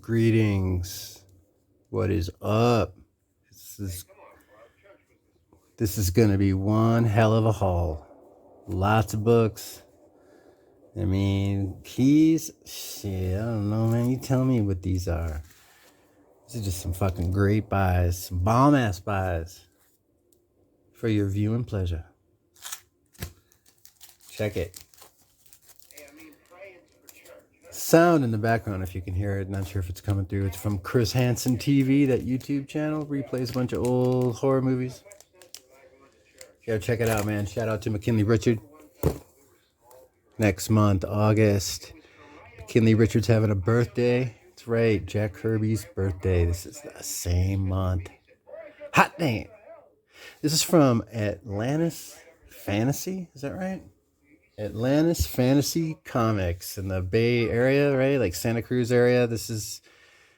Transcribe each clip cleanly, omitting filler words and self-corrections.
Greetings. What is up? This is gonna be one hell of a haul. Lots of books. I mean, keys. Shit, I don't know, man. You tell me what these are. These are just some fucking great buys, some bomb ass buys for your viewing pleasure. Check it. Sound in the background, if you can hear it. Not sure if it's coming through. It's from Chris Hanson TV, that YouTube channel. Replays a bunch of old horror movies. Yo, check it out, man. Shout out to McKinley Richard. Next month, August, McKinley Richard's having a birthday. That's right, Jack Kirby's birthday. This is the same month. Hot damn. This is from Atlantis Fantasy. Is that right? Atlantis Fantasy Comics in the Bay Area, right? Like Santa Cruz area. This is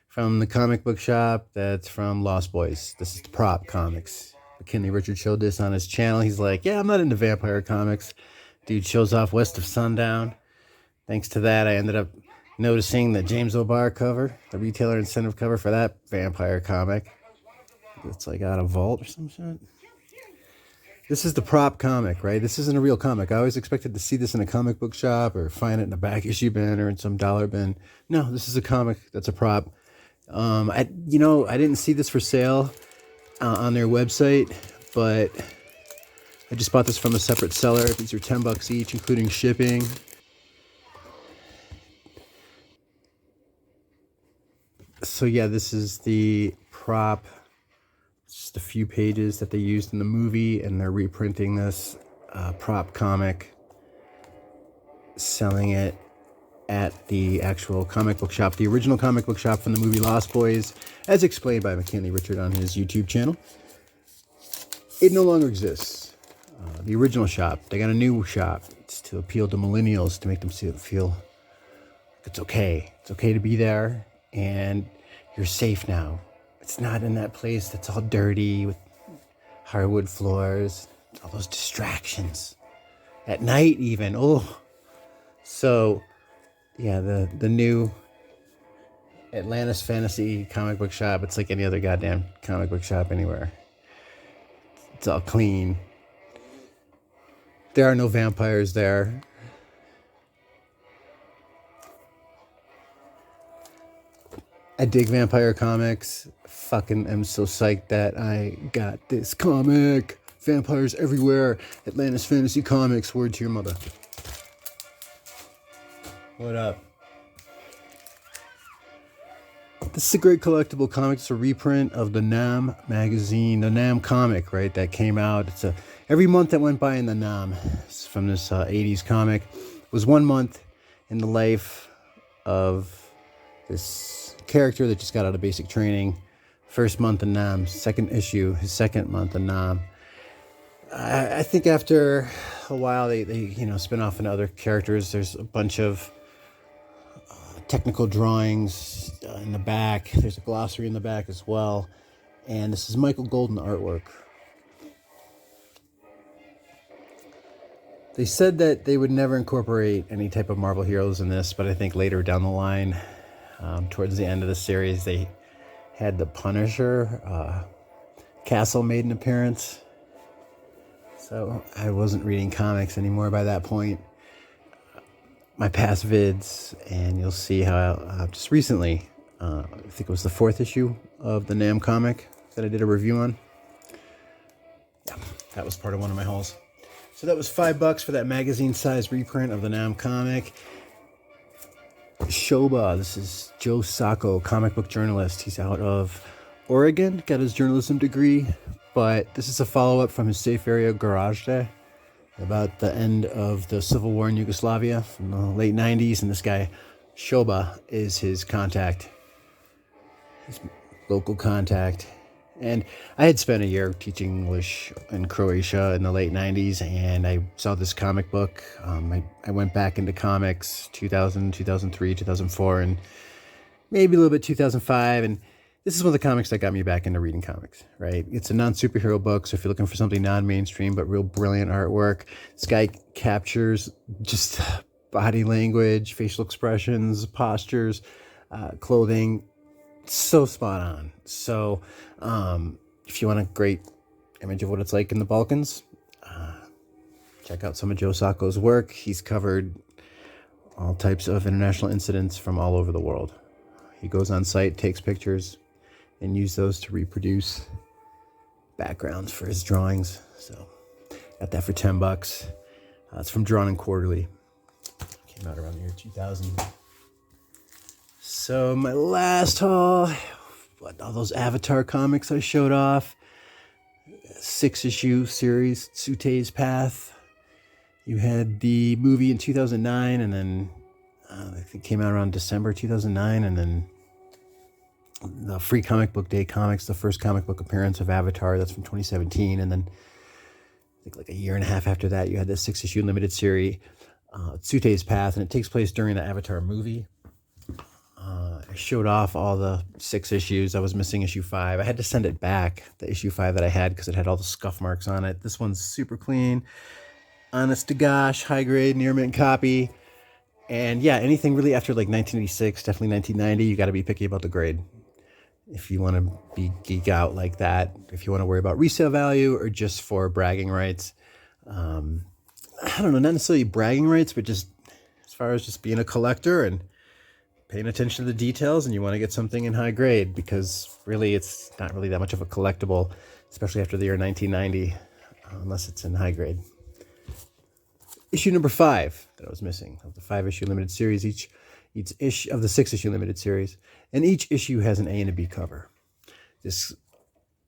from the comic book shop that's from Lost Boys. This is the Prop Comics. McKinley Richard showed this on his channel. He's like, yeah, I'm not into vampire comics. Dude shows off West of Sundown. Thanks to that, I ended up noticing the James O'Barr cover, the retailer incentive cover for that vampire comic. It's like out of vault or some shit. This is the Prop comic, right? This isn't a real comic. I always expected to see this in a comic book shop or find it in a back issue bin or in some dollar bin. No, this is a comic that's a prop. I didn't see this for sale on their website, but I just bought this from a separate seller. These are $10 each, including shipping. So yeah, this is the prop. Just a few pages that they used in the movie, and they're reprinting this prop comic, selling it at the actual comic book shop, the original comic book shop from the movie Lost Boys, as explained by McKinley Richard on his YouTube channel. It no longer exists. The original shop, they got a new shop. It's to appeal to millennials, to make them feel it's okay. It's okay to be there, and you're safe now. It's not in that place that's all dirty with hardwood floors, all those distractions. At night even, oh. So, yeah, the new Atlantis Fantasy comic book shop, it's like any other goddamn comic book shop anywhere. It's all clean. There are no vampires there. I dig vampire comics. Fucking am so psyched that I got this comic. Vampires everywhere. Atlantis Fantasy Comics. Word to your mother. What up? This is a great collectible comic. It's a reprint of the NAM magazine, the NAM comic, right? That came out. It's every month that went by in the NAM. It's from this 80s comic. It was 1 month in the life of this character that just got out of basic training. First month in NAM, second issue, his second month in NAM. I think after a while they spin off into other characters. There's a bunch of technical drawings in the back. There's a glossary in the back as well. And this is Michael Golden artwork. They said that they would never incorporate any type of Marvel heroes in this, but I think later down the line, towards the end of the series, they had the Punisher Castle made an appearance. So I wasn't reading comics anymore by that point. My past vids, and you'll see how just recently, I think it was the 4th issue of the NAM comic that I did a review on. Yeah, that was part of one of my hauls. So that was $5 for that magazine-sized reprint of the NAM comic. Shoba, this is Joe Sacco, comic book journalist. He's out of Oregon, got his journalism degree, but this is a follow-up from his Safe Area Garage Day about the end of the Civil War in Yugoslavia from the late 90s, and this guy, Shoba, is his contact, his local contact. And I had spent a year teaching English in Croatia in the late 90s, and I saw this comic book. I went back into comics 2000, 2003, 2004, and maybe a little bit 2005, and this is one of the comics that got me back into reading comics, right? It's a non-superhero book, so if you're looking for something non-mainstream but real brilliant artwork, this guy captures just body language, facial expressions, postures clothing. So spot on. So if you want a great image of what it's like in the Balkans, check out some of Joe Sacco's work. He's covered all types of international incidents from all over the world. He goes on site, takes pictures, and use those to reproduce backgrounds for his drawings. So got that for $10. It's from Drawn and Quarterly. Came out around the year 2000. So my last haul, all those Avatar comics I showed off. 6-issue series, Tsu'tey's Path. You had the movie in 2009, and then I think it came out around December 2009, and then the Free Comic Book Day comics, the first comic book appearance of Avatar, that's from 2017, and then I think like a year and a half after that, you had this 6-issue limited series, Tsu'tey's Path, and it takes place during the Avatar movie. I showed off all the 6 issues. I was missing issue 5. I had to send it back, the issue 5 that I had, because it had all the scuff marks on it. This one's super clean. Honest to gosh, high grade, near mint copy. And yeah, anything really after like 1986, definitely 1990, you got to be picky about the grade. If you want to be geek out like that, if you want to worry about resale value or just for bragging rights. I don't know, not necessarily bragging rights, but just as far as just being a collector and paying attention to the details, and you want to get something in high grade, because really it's not really that much of a collectible, especially after the year 1990, unless it's in high grade. Issue number 5 that I was missing of the 5-issue limited series, each issue of the 6-issue limited series, and each issue has an A and a B cover. This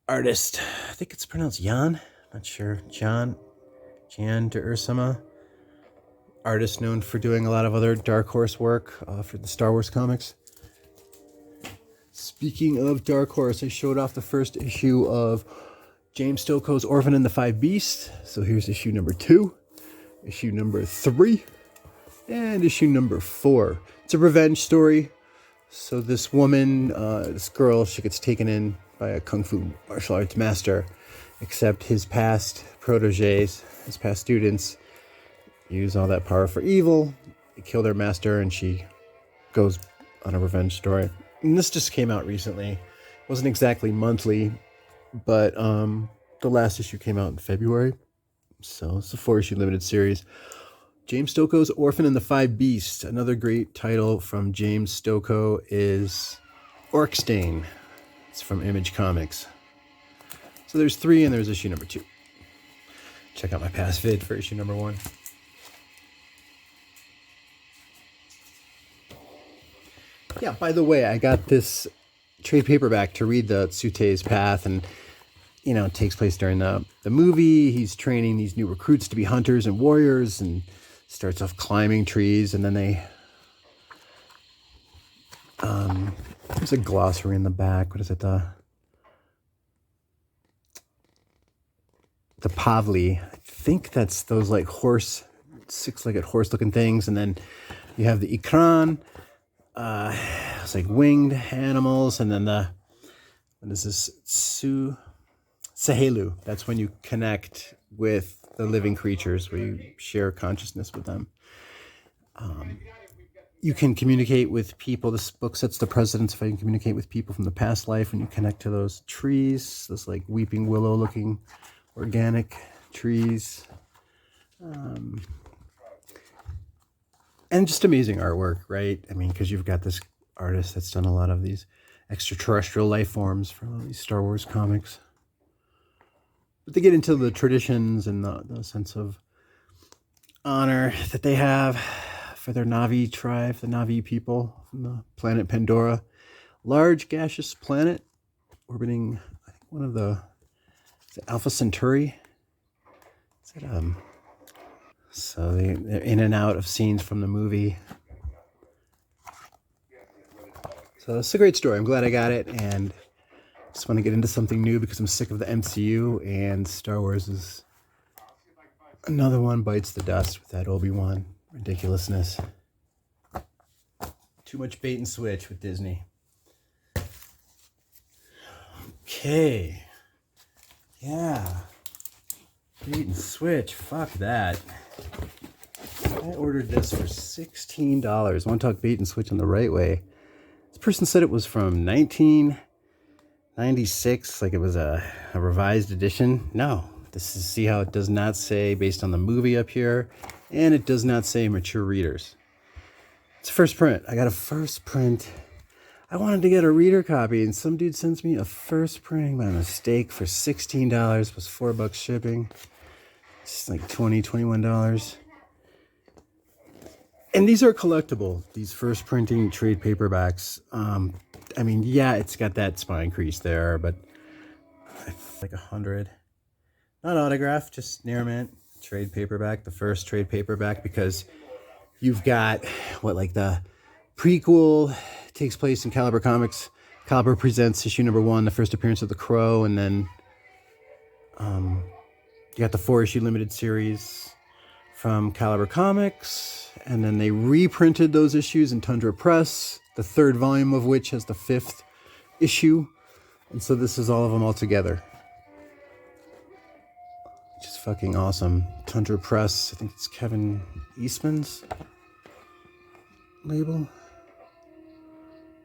artist, I think it's pronounced Jan, not sure, Jan de Ursema, artist known for doing a lot of other Dark Horse work for the Star Wars comics. Speaking of Dark Horse, I showed off the first issue of James Stokoe's Orphan and the Five Beasts. So here's issue number 2, issue number 3, and issue number 4. It's a revenge story. So this woman, this girl, she gets taken in by a kung fu martial arts master, except his past proteges, his past students, use all that power for evil. They kill their master, and she goes on a revenge story. And this just came out recently. It wasn't exactly monthly, but the last issue came out in February. So it's a 4-issue limited series. James Stokoe's Orphan and the Five Beasts. Another great title from James Stokoe is Orkstain. It's from Image Comics. So there's 3, and there's issue number 2. Check out my past vid for issue number 1. Yeah, by the way, I got this trade paperback to read the Tsu'tey's Path, and you know, it takes place during the movie. He's training these new recruits to be hunters and warriors, and starts off climbing trees, and then there's a glossary in the back. What is it? The Pavli. I think that's those like horse, 6-legged horse-looking things, and then you have the Ikran. It's like winged animals, and then what is this? Sahelu. That's when you connect with the living creatures, where you share consciousness with them. You can communicate with people. This book sets the precedence if I can communicate with people from the past life when you connect to those trees, those like weeping willow looking organic trees. And just amazing artwork, right? I mean, because you've got this artist that's done a lot of these extraterrestrial life forms for all these Star Wars comics. But they get into the traditions and the sense of honor that they have for their Na'vi tribe, the Na'vi people from the planet Pandora. Large gaseous planet orbiting, I think, one of the, is it Alpha Centauri? Is it, so they're in and out of scenes from the movie. So it's a great story. I'm glad I got it, and just want to get into something new because I'm sick of the MCU, and Star Wars is another one bites the dust with that Obi-Wan ridiculousness. Too much bait and switch with Disney. Okay. Yeah. Bait and switch. Fuck that. I ordered this for $16. I want to talk bait and switch on the right way. This person said it was from 1996, like it was a revised edition. No, this is, see how it does not say based on the movie up here, and it does not say mature readers. It's first print. I got a first print. I wanted to get a reader copy, and some dude sends me a first printing by mistake for $16 plus $4 shipping. It's like $20, $21. And these are collectible, these first printing trade paperbacks. I mean, yeah, it's got that spine crease there, but like 100. Not autograph, just near mint trade paperback, the first trade paperback, because you've got what, like the prequel takes place in Caliber Comics. Caliber presents issue number 1, the first appearance of the Crow, and then you got the 4-issue limited series from Caliber Comics, and then they reprinted those issues in Tundra Press, the 3rd volume of which has the 5th issue, and so this is all of them all together. Which is fucking awesome. Tundra Press, I think it's Kevin Eastman's label.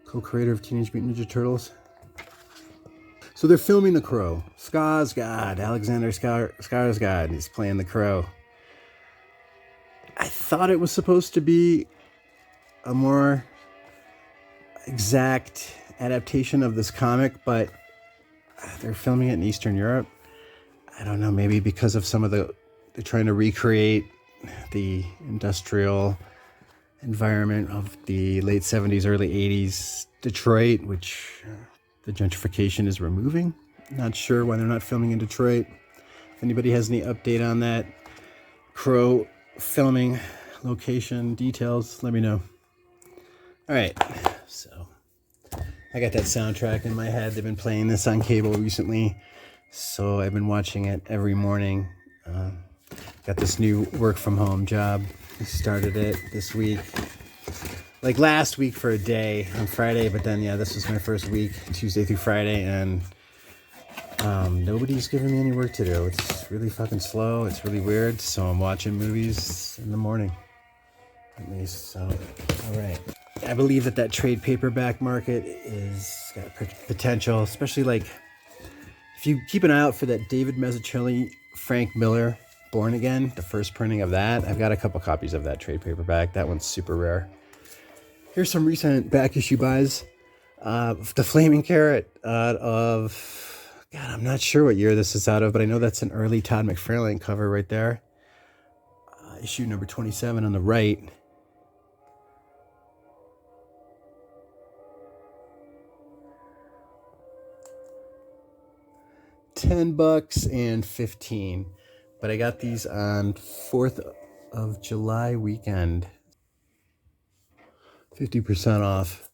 Co-creator of Teenage Mutant Ninja Turtles. So they're filming the Crow. Skarsgård, Alexander Skarsgård, he's playing the Crow. I thought it was supposed to be a more exact adaptation of this comic, but they're filming it in Eastern Europe. I don't know, maybe because of some of they're trying to recreate the industrial environment of the late 70s, early 80s Detroit, which the gentrification is removing. Not sure why they're not filming in Detroit. If anybody has any update on that Crow filming location details, let me know. All right, so I got that soundtrack in my head. They've been playing this on cable recently, so I've been watching it every morning. Got this new work from home job. I started it this week, like last week for a day on Friday, but then yeah, this was my first week, Tuesday through Friday, and nobody's giving me any work to do. It's really fucking slow. It's really weird. So I'm watching movies in the morning, at least. So, all right. I believe that trade paperback market is got potential, especially like if you keep an eye out for that David Mazzucchelli, Frank Miller, Born Again, the first printing of that. I've got a couple copies of that trade paperback. That one's super rare. Here's some recent back issue buys. The Flaming Carrot out of, God, I'm not sure what year this is out of, but I know that's an early Todd McFarlane cover right there. Issue number 27 on the right. $10 and 15, but I got these on 4th of July weekend. 50% off.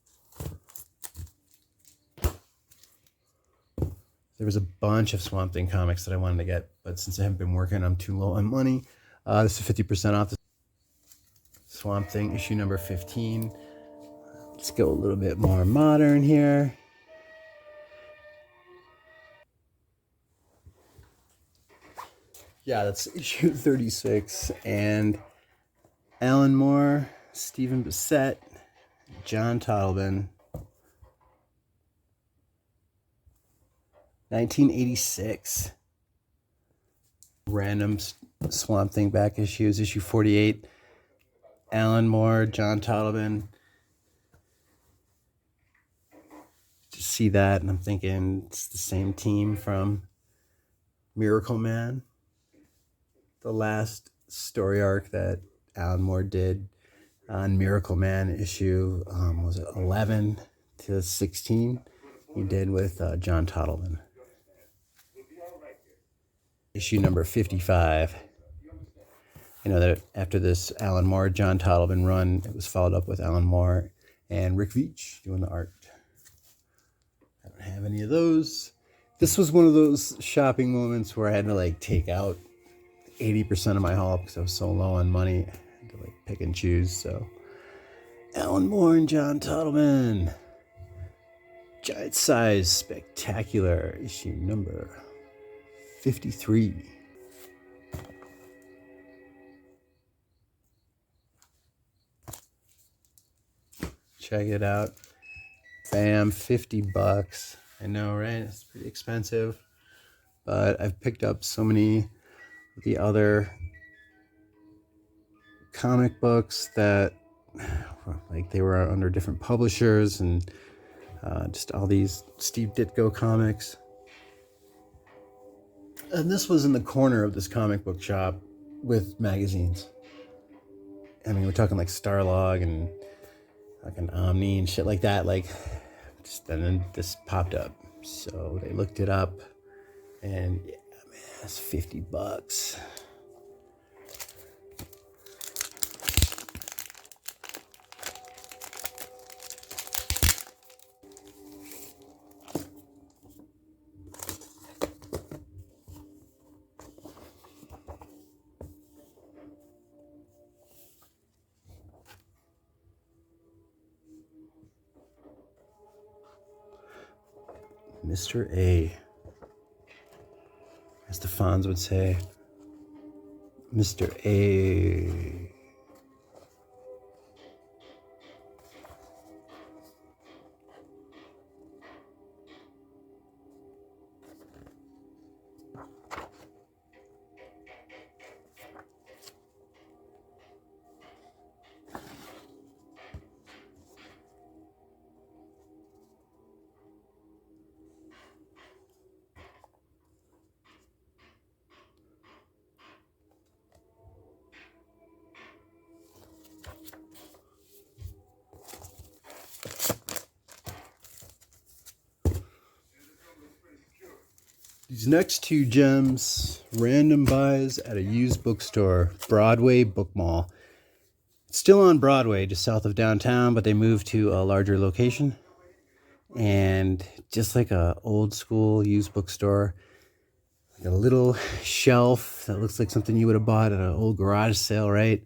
There was a bunch of Swamp Thing comics that I wanted to get, but since I haven't been working, I'm too low on money. This is 50% off. Swamp Thing issue number 15. Let's go a little bit more modern here. Yeah, that's issue 36. And Alan Moore, Stephen Bissett, John Totleben. 1986. Random Swamp Thing back issues. Issue 48. Alan Moore, John Totleben. Just see that, and I'm thinking it's the same team from Miracle Man. The last story arc that Alan Moore did on Miracle Man issue, was it 11 to 16? He did with John Totleben. Issue number 55. You know that after this Alan Moore, John Totleben run, it was followed up with Alan Moore and Rick Veitch doing the art. I don't have any of those. This was one of those shopping moments where I had to like take out 80% of my haul because I was so low on money. I had to like pick and choose. So Alan Moore and John Totleben. Giant Size Spectacular, issue number 53. Check it out. Bam, 50 bucks. I know, right? It's pretty expensive. But I've picked up so many of the other comic books that, like, they were under different publishers, and just all these Steve Ditko comics. And this was in the corner of this comic book shop with magazines. I mean, we're talking like Starlog and like an Omni and shit like that. Like, and then this popped up. So they looked it up, and yeah, man, that's 50 bucks. Mr. A, as the Fonz would say. Mr. A. These next two gems, random buys at a used bookstore, Broadway Book Mall. It's still on Broadway, just south of downtown, but they moved to a larger location. And just like a old school used bookstore, like a little shelf that looks like something you would have bought at an old garage sale, right?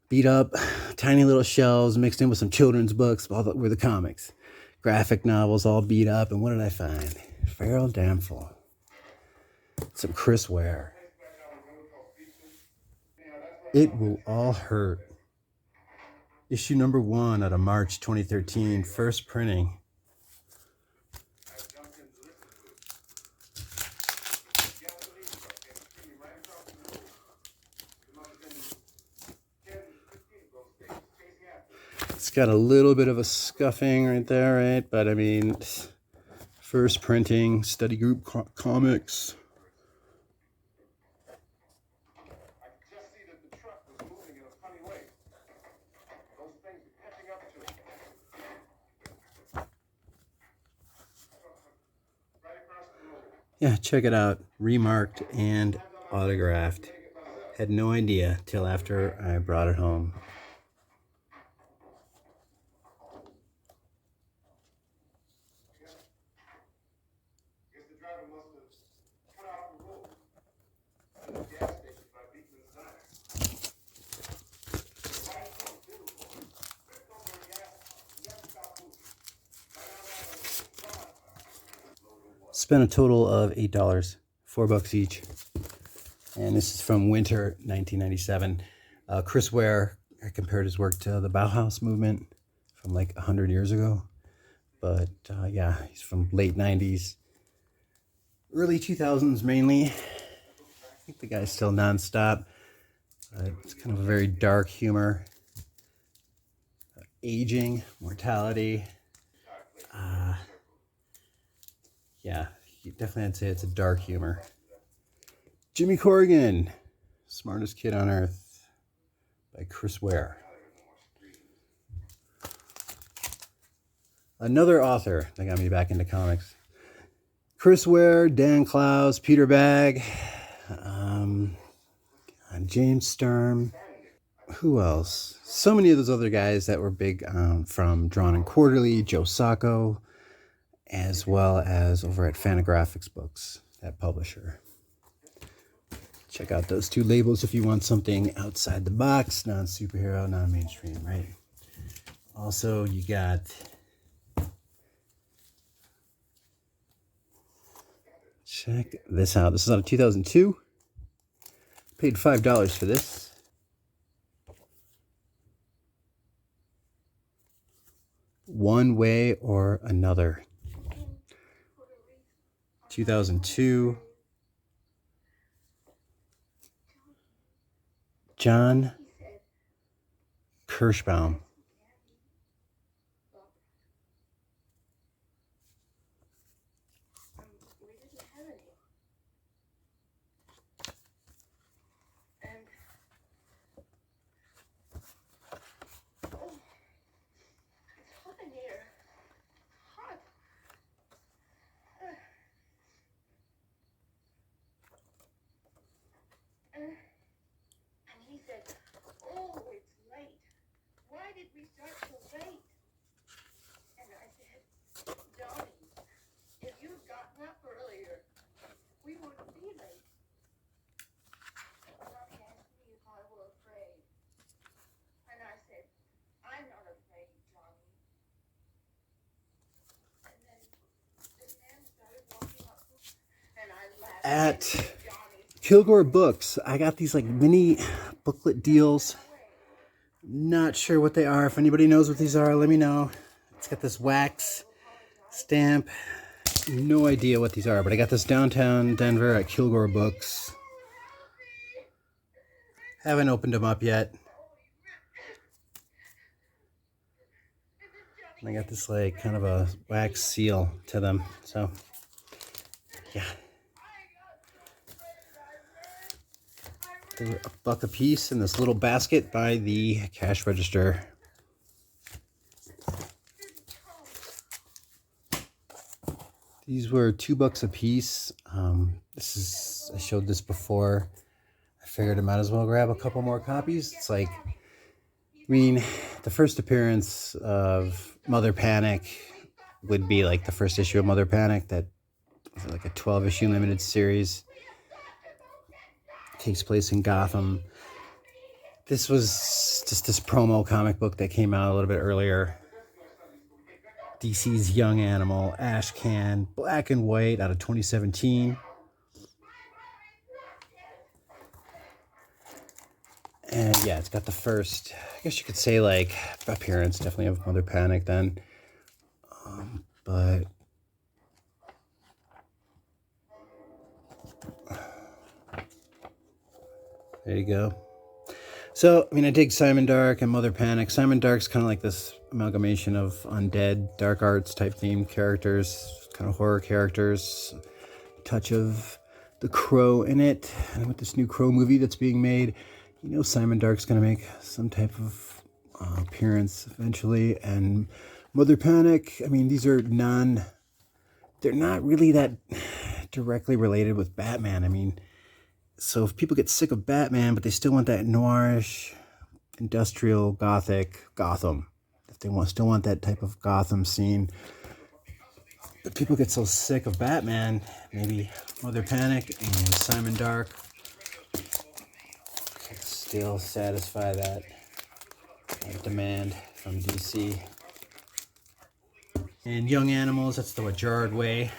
Beat up, tiny little shelves mixed in with some children's books, all were the comics. Graphic novels all beat up, and what did I find? Farrell Damful. Some Chris Ware. It Will All Hurt. Issue number 1 out of March 2013, first printing. It's got a little bit of a scuffing right there, right? But I mean, first printing, study group comics. Yeah, check it out. Remarked and autographed. Had no idea till after I brought it home. Spent a total of $8, $4 each. And this is from winter 1997. Chris Ware, I compared his work to the Bauhaus movement from like 100 years ago. But yeah, he's from late 90s, early 2000s mainly. I think the guy's still nonstop. It's kind of a very dark humor. Aging, mortality. Yeah, definitely I'd say it's a dark humor. Jimmy Corrigan, Smartest Kid on Earth by Chris Ware. Another author that got me back into comics. Chris Ware, Dan Clowes, Peter Bagg, James Sturm. Who else? So many of those other guys that were big from Drawn and Quarterly, Joe Sacco, as well as over at Fantagraphics Books, that publisher. Check out those two labels if you want something outside the box, non-superhero, non-mainstream, right? Also, you got check this out. This is out of 2002. Paid $5 for this. One Way or Another. 2002. John Kirschbaum. At Kilgore Books, I got these like mini booklet deals. Not sure what they are. If anybody knows what these are, let me know. It's got this wax stamp. No idea what these are, but I got this downtown Denver at Kilgore Books. Haven't opened them up yet. And I got this like kind of a wax seal to them. So, yeah. They were $1 a piece in this little basket by the cash register. These were $2 a piece. I showed this before. I figured I might as well grab a couple more copies. It's like, I mean, the first appearance of Mother Panic would be like the first issue of Mother Panic. That was like a 12-issue limited series. Takes place in Gotham. This was just this promo comic book that came out a little bit earlier. DC's Young Animal, Ash Can, black and white, out of 2017. And yeah, it's got the first, I guess you could say, like, appearance definitely of Mother Panic then. But there you go. So, I mean, I dig Simon Dark and Mother Panic. Simon Dark's kind of like this amalgamation of undead, dark arts type themed characters, kind of horror characters, touch of the Crow in it. And with this new Crow movie that's being made, you know Simon Dark's going to make some type of appearance eventually. And Mother Panic, I mean, these are they're not really that directly related with Batman. I mean, so if people get sick of Batman, but they still want that noirish, industrial, gothic Gotham, if they still want that type of Gotham scene, but people get so sick of Batman, maybe Mother Panic and Simon Dark can still satisfy that demand from DC. And Young Animals, that's the Gerard Way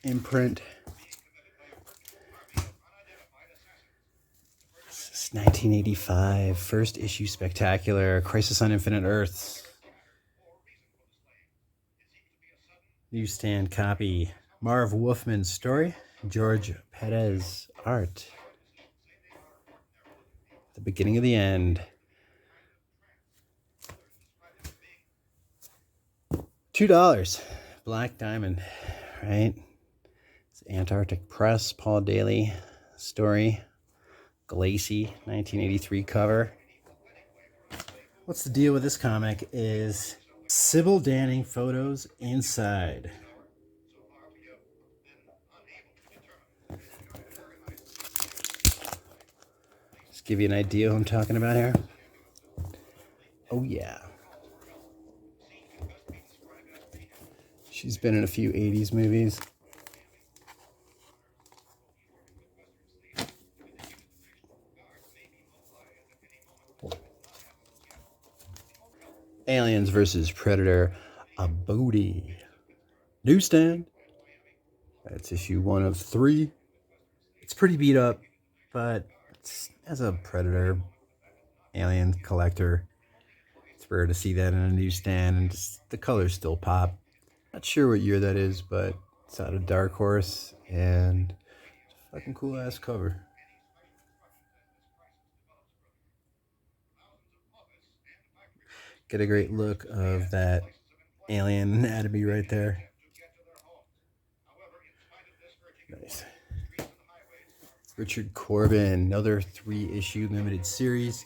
imprint. 1985, first issue spectacular, Crisis on Infinite Earths. Newsstand copy. Marv Wolfman's story, George Perez art. The beginning of the end. $2. Black Diamond, right? It's Antarctic Press, Paul Daly story. Glacy, 1983 cover. What's the deal with this comic is Sybil Danning photos inside. Just give you an idea who I'm talking about here. Oh yeah. She's been in a few 80s movies. Aliens versus Predator, a booty. Newsstand. That's issue 1 of 3. It's pretty beat up, but as a Predator alien collector, it's rare to see that in a newsstand, and just the colors still pop. Not sure what year that is, but it's out of Dark Horse, and it's a fucking cool ass cover. Get a great look of that alien anatomy right there. Nice. Richard Corbin, another 3-issue limited series.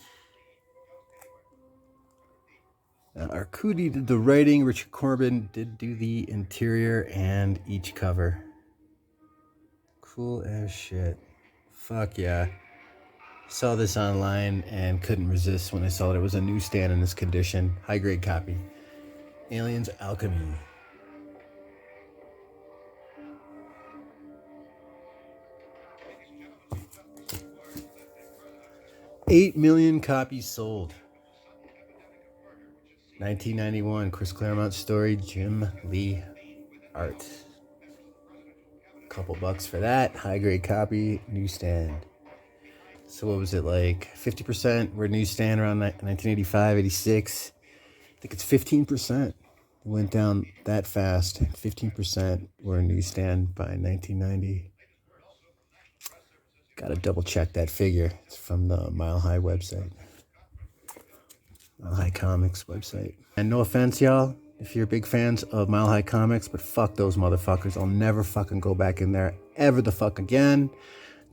Arcudi did the writing. Richard Corbin did do the interior and each cover. Cool as shit. Fuck yeah. Saw this online and couldn't resist when I saw that it was a newsstand in this condition. High grade copy. Aliens Alchemy. 8 million copies sold. 1991, Chris Claremont story, Jim Lee art. Couple bucks for that. High grade copy, newsstand. So what was it, like 50% were newsstand around 1985, 86? I think it's 15%. It went down that fast. 15% were newsstand by 1990. Gotta double check that figure. It's from the Mile High website. Mile High Comics website. And no offense, y'all, if you're big fans of Mile High Comics, but fuck those motherfuckers. I'll never fucking go back in there ever the fuck again.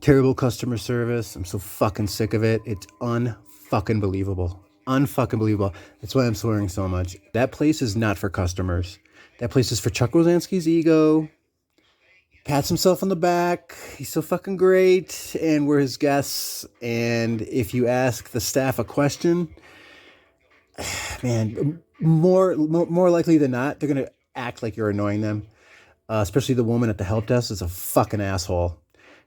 Terrible customer service. I'm so fucking sick of it. It's unfucking believable. Unfucking believable. That's why I'm swearing so much. That place is not for customers. That place is for Chuck Rosansky's ego. Pats himself on the back. He's so fucking great. And we're his guests. And if you ask the staff a question, man, more likely than not, they're going to act like you're annoying them. Especially the woman at the help desk is a fucking asshole.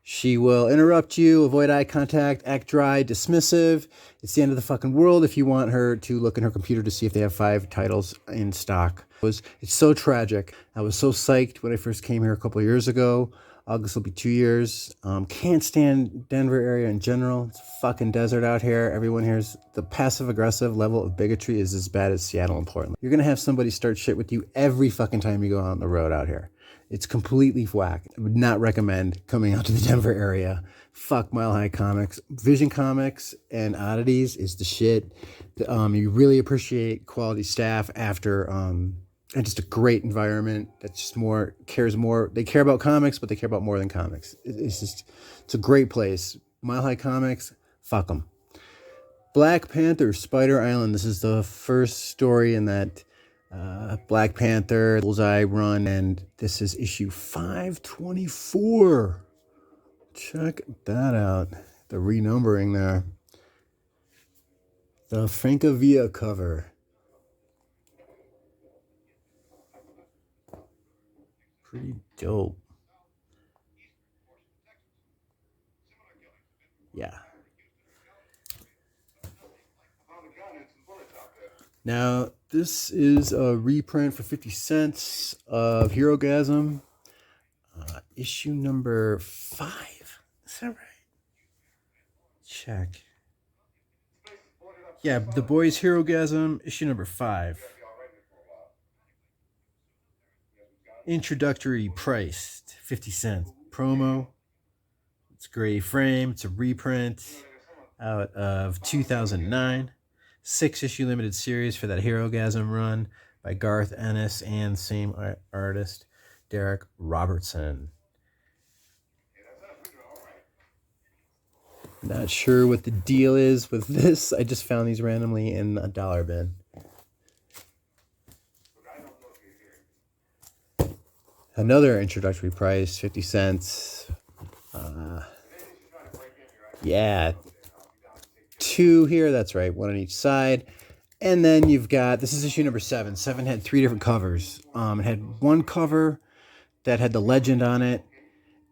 She will interrupt you, avoid eye contact, act dry, dismissive. It's the end of the fucking world if you want her to look in her computer to see if they have 5 titles in stock. It's so tragic. I was so psyched when I first came here a couple of years ago. August will be 2 years. Can't stand Denver area in general. It's fucking desert out here. Everyone here's the passive-aggressive level of bigotry is as bad as Seattle and Portland. You're going to have somebody start shit with you every fucking time you go out on the road out here. It's completely whack. I would not recommend coming out to the Denver area. Fuck Mile High Comics. Vision Comics and Oddities is the shit. You really appreciate quality staff after... and just a great environment that's just cares more. They care about comics, but they care about more than comics. It's a great place. Mile High Comics, fuck them. Black Panther, Spider Island. This is the first story in that Black Panther Bullseye run, and this is issue 524. Check that out. The renumbering there. The Francavilla cover. Pretty dope. Yeah. Now, this is a reprint for 50 cents of HeroGasm. Issue number 5. Is that right? Check. Yeah, The Boys HeroGasm, issue number 5. Introductory price, 50 cents. Promo. It's gray frame. It's a reprint out of 2009. 6-issue limited series for that HeroGasm run by Garth Ennis and same artist, Derek Robertson. Not sure what the deal is with this. I just found these randomly in a dollar bin. Another introductory price, 50 cents. Yeah. 2 here, that's right. 1 on each side. And then you've got, this is issue number 7. 7 had 3 different covers. It had one cover that had the legend on it.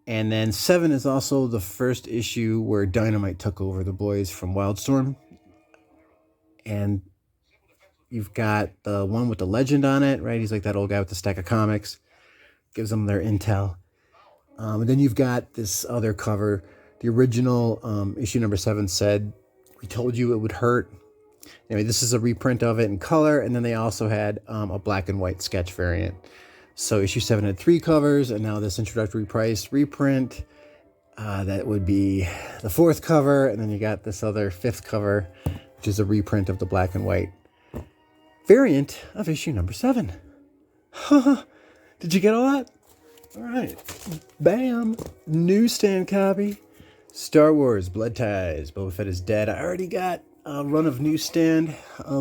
And then 7 is also the first issue where Dynamite took over the boys from Wildstorm. And you've got the one with the legend on it, right? He's like that old guy with the stack of comics. Gives them their intel. And then you've got this other cover. The original issue number 7 said, "We told you it would hurt." Anyway, this is a reprint of it in color, and then they also had a black and white sketch variant. So issue 7 had 3 covers, and now this introductory price reprint, that would be the 4th cover, and then you got this other 5th cover, which is a reprint of the black and white variant of issue number 7. Did you get all that? All right. Bam. Newsstand copy. Star Wars, Blood Ties. Boba Fett is dead. I already got a run of Newsstand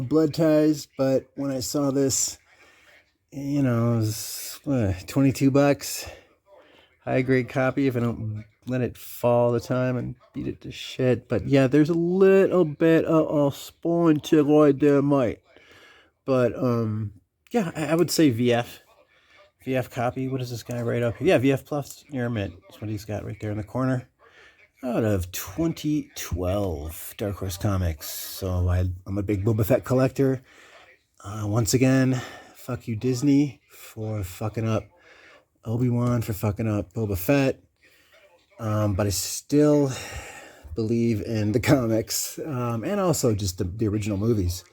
Blood Ties, but when I saw this, you know, it was $22. High grade copy if I don't let it fall all the time and beat it to shit. But yeah, there's a little bit of a spawn right there, mate. But yeah, I would say VF copy. What does this guy write up here? Yeah, VF plus near mint. That's what he's got right there in the corner. Out of 2012 Dark Horse Comics. So I'm a big Boba Fett collector. Once again, fuck you Disney for fucking up Obi-Wan, for fucking up Boba Fett. But I still believe in the comics, and also just the original movies.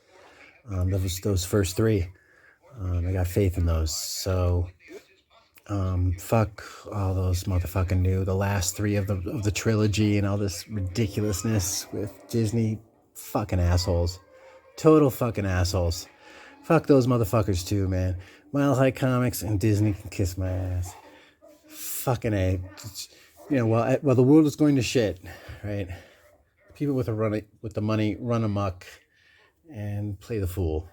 Those first 3. I got faith in those. So fuck all those motherfucking the last 3 of the trilogy and all this ridiculousness with Disney. Fucking assholes. Total fucking assholes. Fuck those motherfuckers too, man. Mile High Comics and Disney can kiss my ass. Fucking A. You know, while the world is going to shit, right? People with the money run amok and play the fool.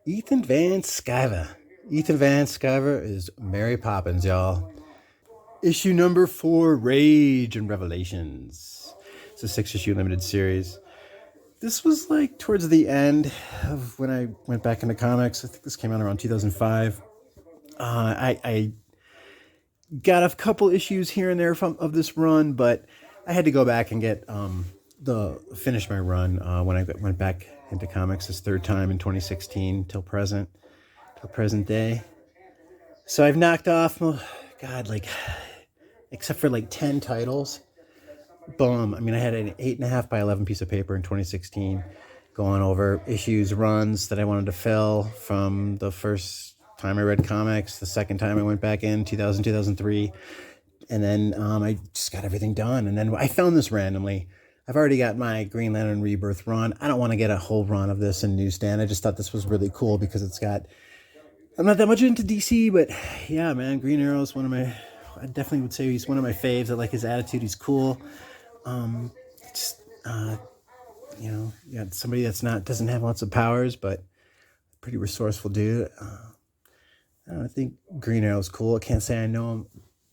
Ethan Van Sciver. Ethan Van Sciver is Mary Poppins, y'all. Issue number 4, Rage and Revelations. It's a 6-issue limited series. This was like towards the end of when I went back into comics. I think this came out around 2005. I got a couple issues here and there of this run, but I had to go back and get finish my run when I went back into comics this 3rd time in 2016 till present day. So I've knocked off, except for like 10 titles. Boom. I mean, I had an 8.5 by 11 piece of paper in 2016 going over issues, runs that I wanted to fill from the first time I read comics, the second time I went back in 2003. And then I just got everything done. And then I found this randomly. I've already got my Green Lantern Rebirth run. I don't want to get a whole run of this in Newsstand. I just thought this was really cool because I'm not that much into DC, but yeah, man, Green Arrow is I definitely would say he's one of my faves. I like his attitude. He's cool. You know, somebody doesn't have lots of powers, but pretty resourceful dude. I think Green Arrow's cool. I can't say I know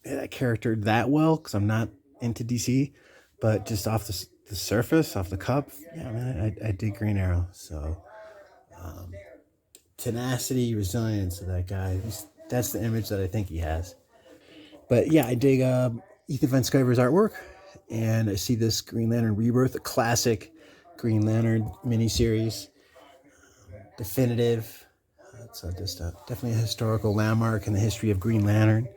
that character that well because I'm not into DC, but just off the surface, off the cup, yeah, man, I dig Green Arrow. So, tenacity, resilience of that guy. That's the image that I think he has. But yeah, I dig Ethan Van Sciver's artwork, and I see this Green Lantern Rebirth, a classic Green Lantern miniseries, definitive. It's just definitely a historical landmark in the history of Green Lantern.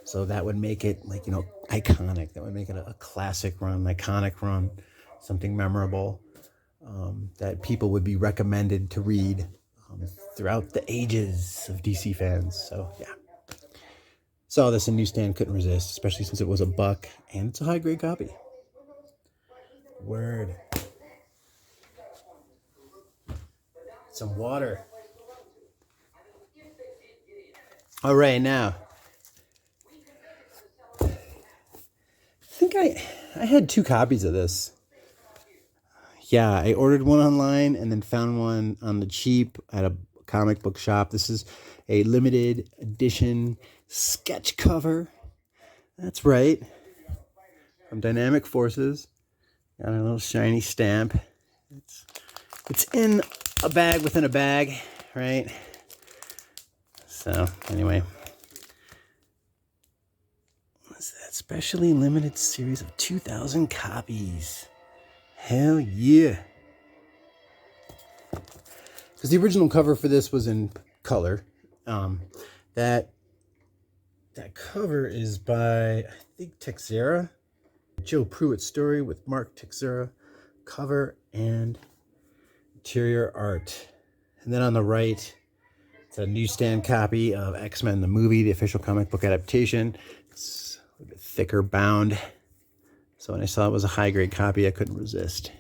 So that would make it iconic. That would make it a classic run, iconic run, something memorable that people would be recommended to read throughout the ages of DC fans. So yeah. Saw this in Newsstand, couldn't resist, especially since it was $1 and it's a high grade copy. Word. Some water. All right, now. I think I had 2 copies of this. Yeah, I ordered one online and then found one on the cheap at a comic book shop. This is a limited edition sketch cover. That's right. From Dynamic Forces. Got a little shiny stamp. It's in a bag within a bag, right? So, anyway. What's that? Specially limited series of 2,000 copies. Hell yeah. Because the original cover for this was in color. That cover is by, I think, Texera. Joe Pruitt story with Mark Texeira, cover and interior art. And then on the right, it's a newsstand copy of X-Men the movie, the official comic book adaptation. It's a bit thicker bound. So when I saw it was a high-grade copy, I couldn't resist.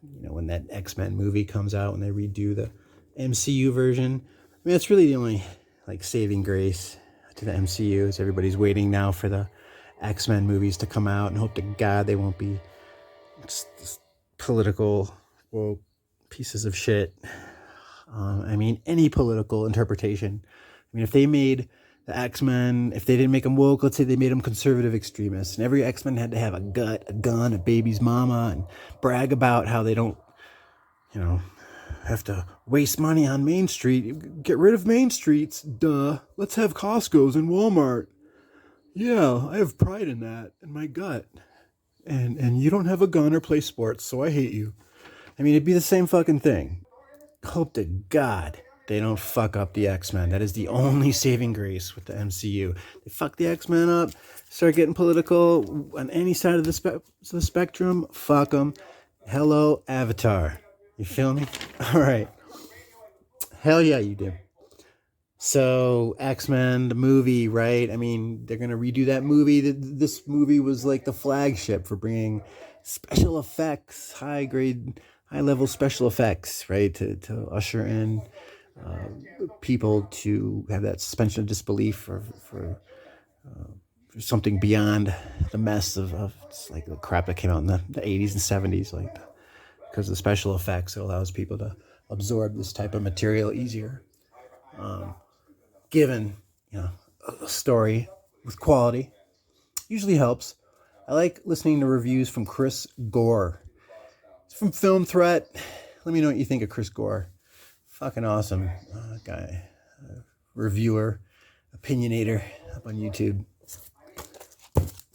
You know, when that X-Men movie comes out, when they redo the MCU version, I mean, it's really the only like saving grace to the MCU is everybody's waiting now for the X-Men movies to come out and hope to God they won't be just political, well, pieces of shit. I mean, any political interpretation. I mean, if they made the X-Men, if they didn't make them woke, let's say they made them conservative extremists, and every X-Men had to have a gut, a gun, a baby's mama, and brag about how they don't, you know, have to waste money on Main Street. Get rid of Main Streets, duh. Let's have Costco's and Walmart. Yeah, I have pride in that, in my gut. And you don't have a gun or play sports, so I hate you. I mean, it'd be the same fucking thing. Hope to God they don't fuck up the X-Men. That is the only saving grace with the MCU. They fuck the X-Men up, start getting political on any side of the spectrum, fuck them. Hello, Avatar. You feel me? All right. Hell yeah, you do. So, X-Men, the movie, right? I mean, they're going to redo that movie. This movie was like the flagship for bringing special effects, high-level special effects, right? To usher in people to have that suspension of disbelief for something beyond the mess of like the crap that came out in the 80s and 70s, like because of the special effects, it allows people to absorb this type of material easier. Given, you know, a story with quality usually helps. I like listening to reviews from Chris Gore. It's from Film Threat. Let me know what you think of Chris Gore. Fucking awesome guy, reviewer, opinionator up on YouTube.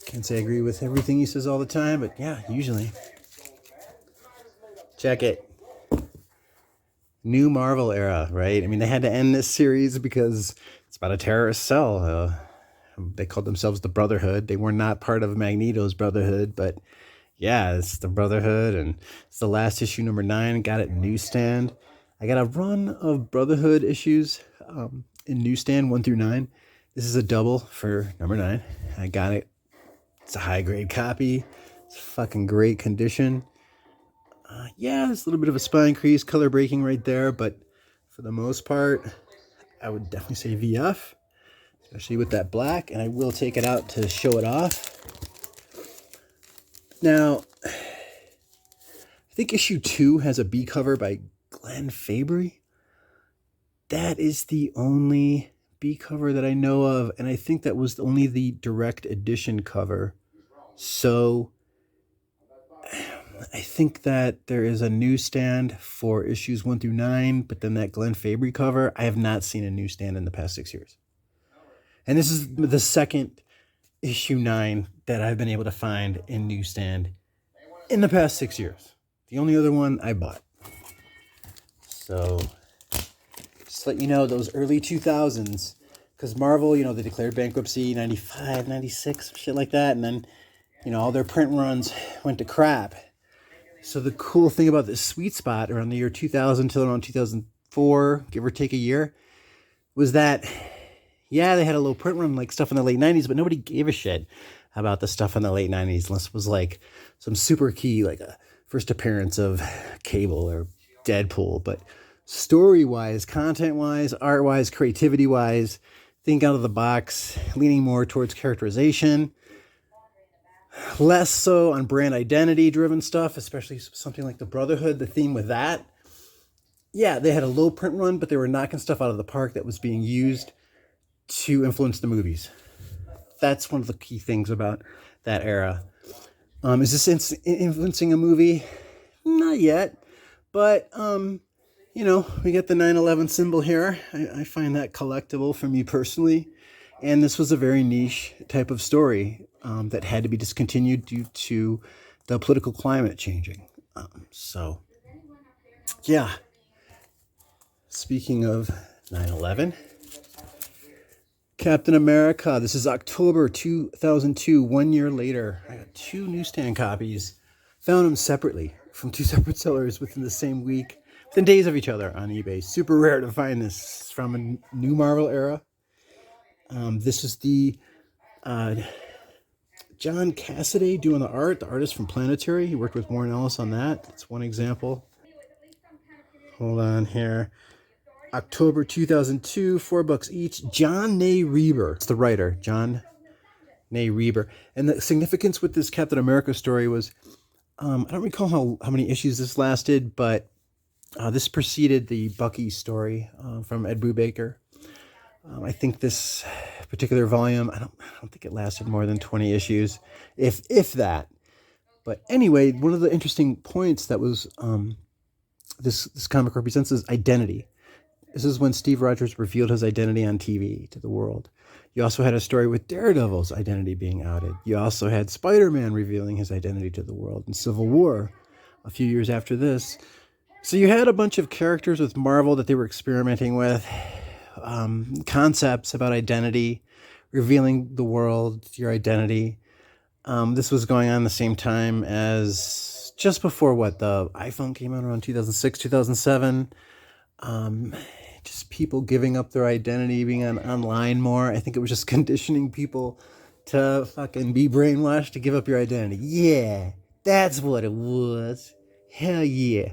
Can't say I agree with everything he says all the time, but yeah, usually. Check it. NuMarvel era, right? I mean, they had to end this series because it's about a terrorist cell. They called themselves the Brotherhood. They were not part of Magneto's Brotherhood, but yeah, it's the Brotherhood, and it's the last issue, number 9. Got it in Newsstand. I got a run of Brotherhood issues in Newsstand 1 through 9. This is a double for number 9. I got it. It's a high-grade copy. It's fucking great condition. Yeah, there's a little bit of a spine crease, color breaking right there, but for the most part, I would definitely say VF, especially with that black, and I will take it out to show it off. Now, I think issue 2 has a B cover by Glenn Fabry. That is the only B cover that I know of, and I think that was only the direct edition cover. So I think that there is a Newsstand for issues 1 through 9, but then that Glenn Fabry cover, I have not seen a Newsstand in the past 6 years. And this is the second issue 9 that I've been able to find in Newsstand in the past 6 years. The only other one I bought. So, just to let you know, those early 2000s, because Marvel, you know, they declared bankruptcy 95, 96, shit like that, and then, you know, all their print runs went to crap. So the cool thing about this sweet spot around the year 2000 till around 2004, give or take a year, was that, yeah, they had a low print run like stuff in the late 90s, but nobody gave a shit about the stuff in the late 90s unless it was like some super key, like a first appearance of Cable or Deadpool. But story-wise, content-wise, art-wise, creativity-wise, think out of the box, leaning more towards characterization, less so on brand identity driven stuff, especially something like the Brotherhood, the theme with that. Yeah, they had a low print run, but they were knocking stuff out of the park that was being used to influence the movies. That's one of the key things about that era. Is this influencing a movie? Not yet, but you know, we got the 9/11 symbol here. I find that collectible for me personally, and this was a very niche type of story that had to be discontinued due to the political climate changing. So, yeah. Speaking of 9/11, Captain America. This is October 2002, 1 year later. I got 2 newsstand copies. Found them separately from 2 separate sellers within the same week, within days of each other on eBay. Super rare to find this from a NuMarvel era. This is the John Cassaday doing the art, the artist from Planetary. He worked with Warren Ellis on that. That's one example. Hold on here. October 2002, $4 each. John Reber. It's the writer, John Reber. And the significance with this Captain America story was, I don't recall how many issues this lasted, but this preceded the Bucky story from Ed Brubaker. I think this particular volume, I don't think it lasted more than 20 issues, if that. But anyway, one of the interesting points that was this comic represents is identity. This is when Steve Rogers revealed his identity on TV to the world. You also had a story with Daredevil's identity being outed. You also had Spider-Man revealing his identity to the world in Civil War a few years after this. So you had a bunch of characters with Marvel that they were experimenting with, concepts about identity, revealing the world, your identity. This was going on the same time as just before the iPhone came out around 2006, 2007. Just people giving up their identity, being online more. I think it was just conditioning people to fucking be brainwashed to give up your identity. Yeah, that's what it was. Hell yeah.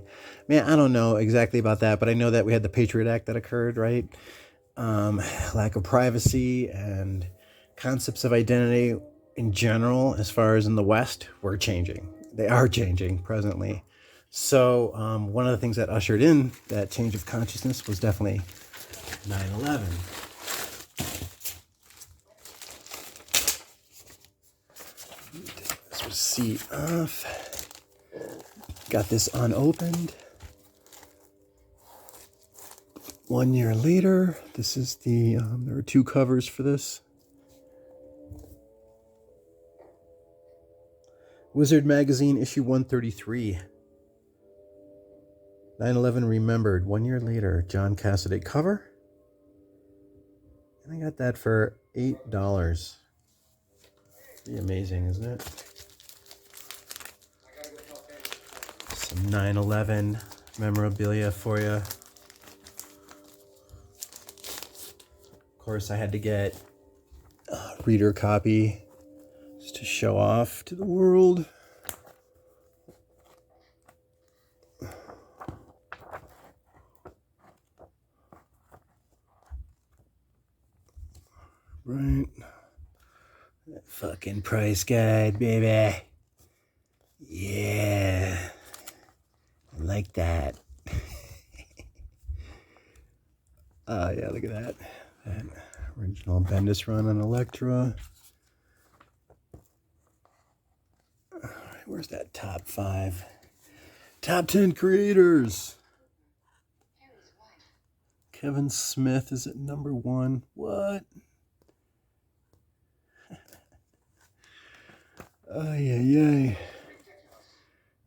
Man, I don't know exactly about that, but I know that we had the Patriot Act that occurred, right? Lack of privacy and concepts of identity in general, as far as in the West, were changing. They are changing presently. So one of the things that ushered in that change of consciousness was definitely 9/11. This receipt off. Got this unopened. 1 year later, this is the, there are 2 covers for this. Wizard Magazine, issue 133. 9/11 Remembered, 1 year later, John Cassaday cover. And I got that for $8. Pretty amazing, isn't it? Some 9/11 memorabilia for you. Of course, I had to get a reader copy just to show off to the world. Right. That fucking price guide, baby. Yeah. I like that. Yeah, look at that. That original Bendis run on Elektra. All right, where's that top 5? Top 10 creators. Kevin Smith is at number 1. What? Ay.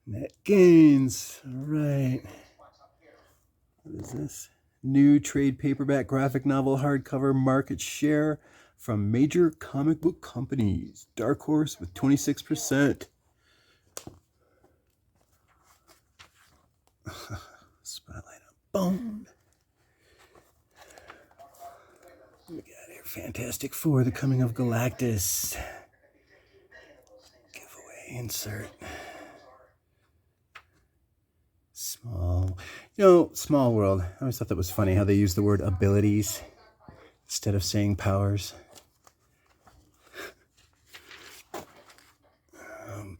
Net gains. All right. What is this? New trade paperback graphic novel hardcover market share from major comic book companies. Dark Horse with 26%. Spotlight on Bone. We got here Fantastic Four, The Coming of Galactus. Giveaway insert. Small world. I always thought that was funny how they use the word abilities instead of saying powers.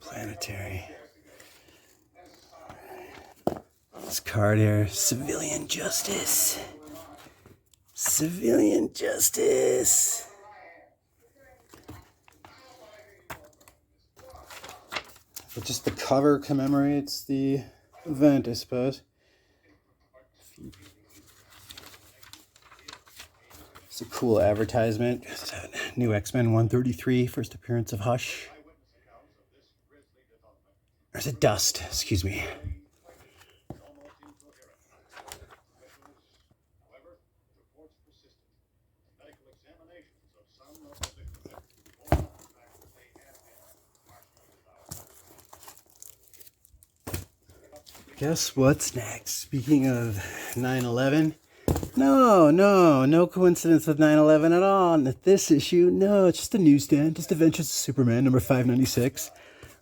Planetary. This card here, Civilian Justice. Civilian Justice. But just the cover commemorates the event, I suppose. It's a cool advertisement. New X-Men 133, first appearance of Hush. Or is it Dust? Excuse me. Guess what's next? Speaking of 9/11, no coincidence with 9/11 at all. And this issue, no, it's just a newsstand, just Adventures of Superman, number 596,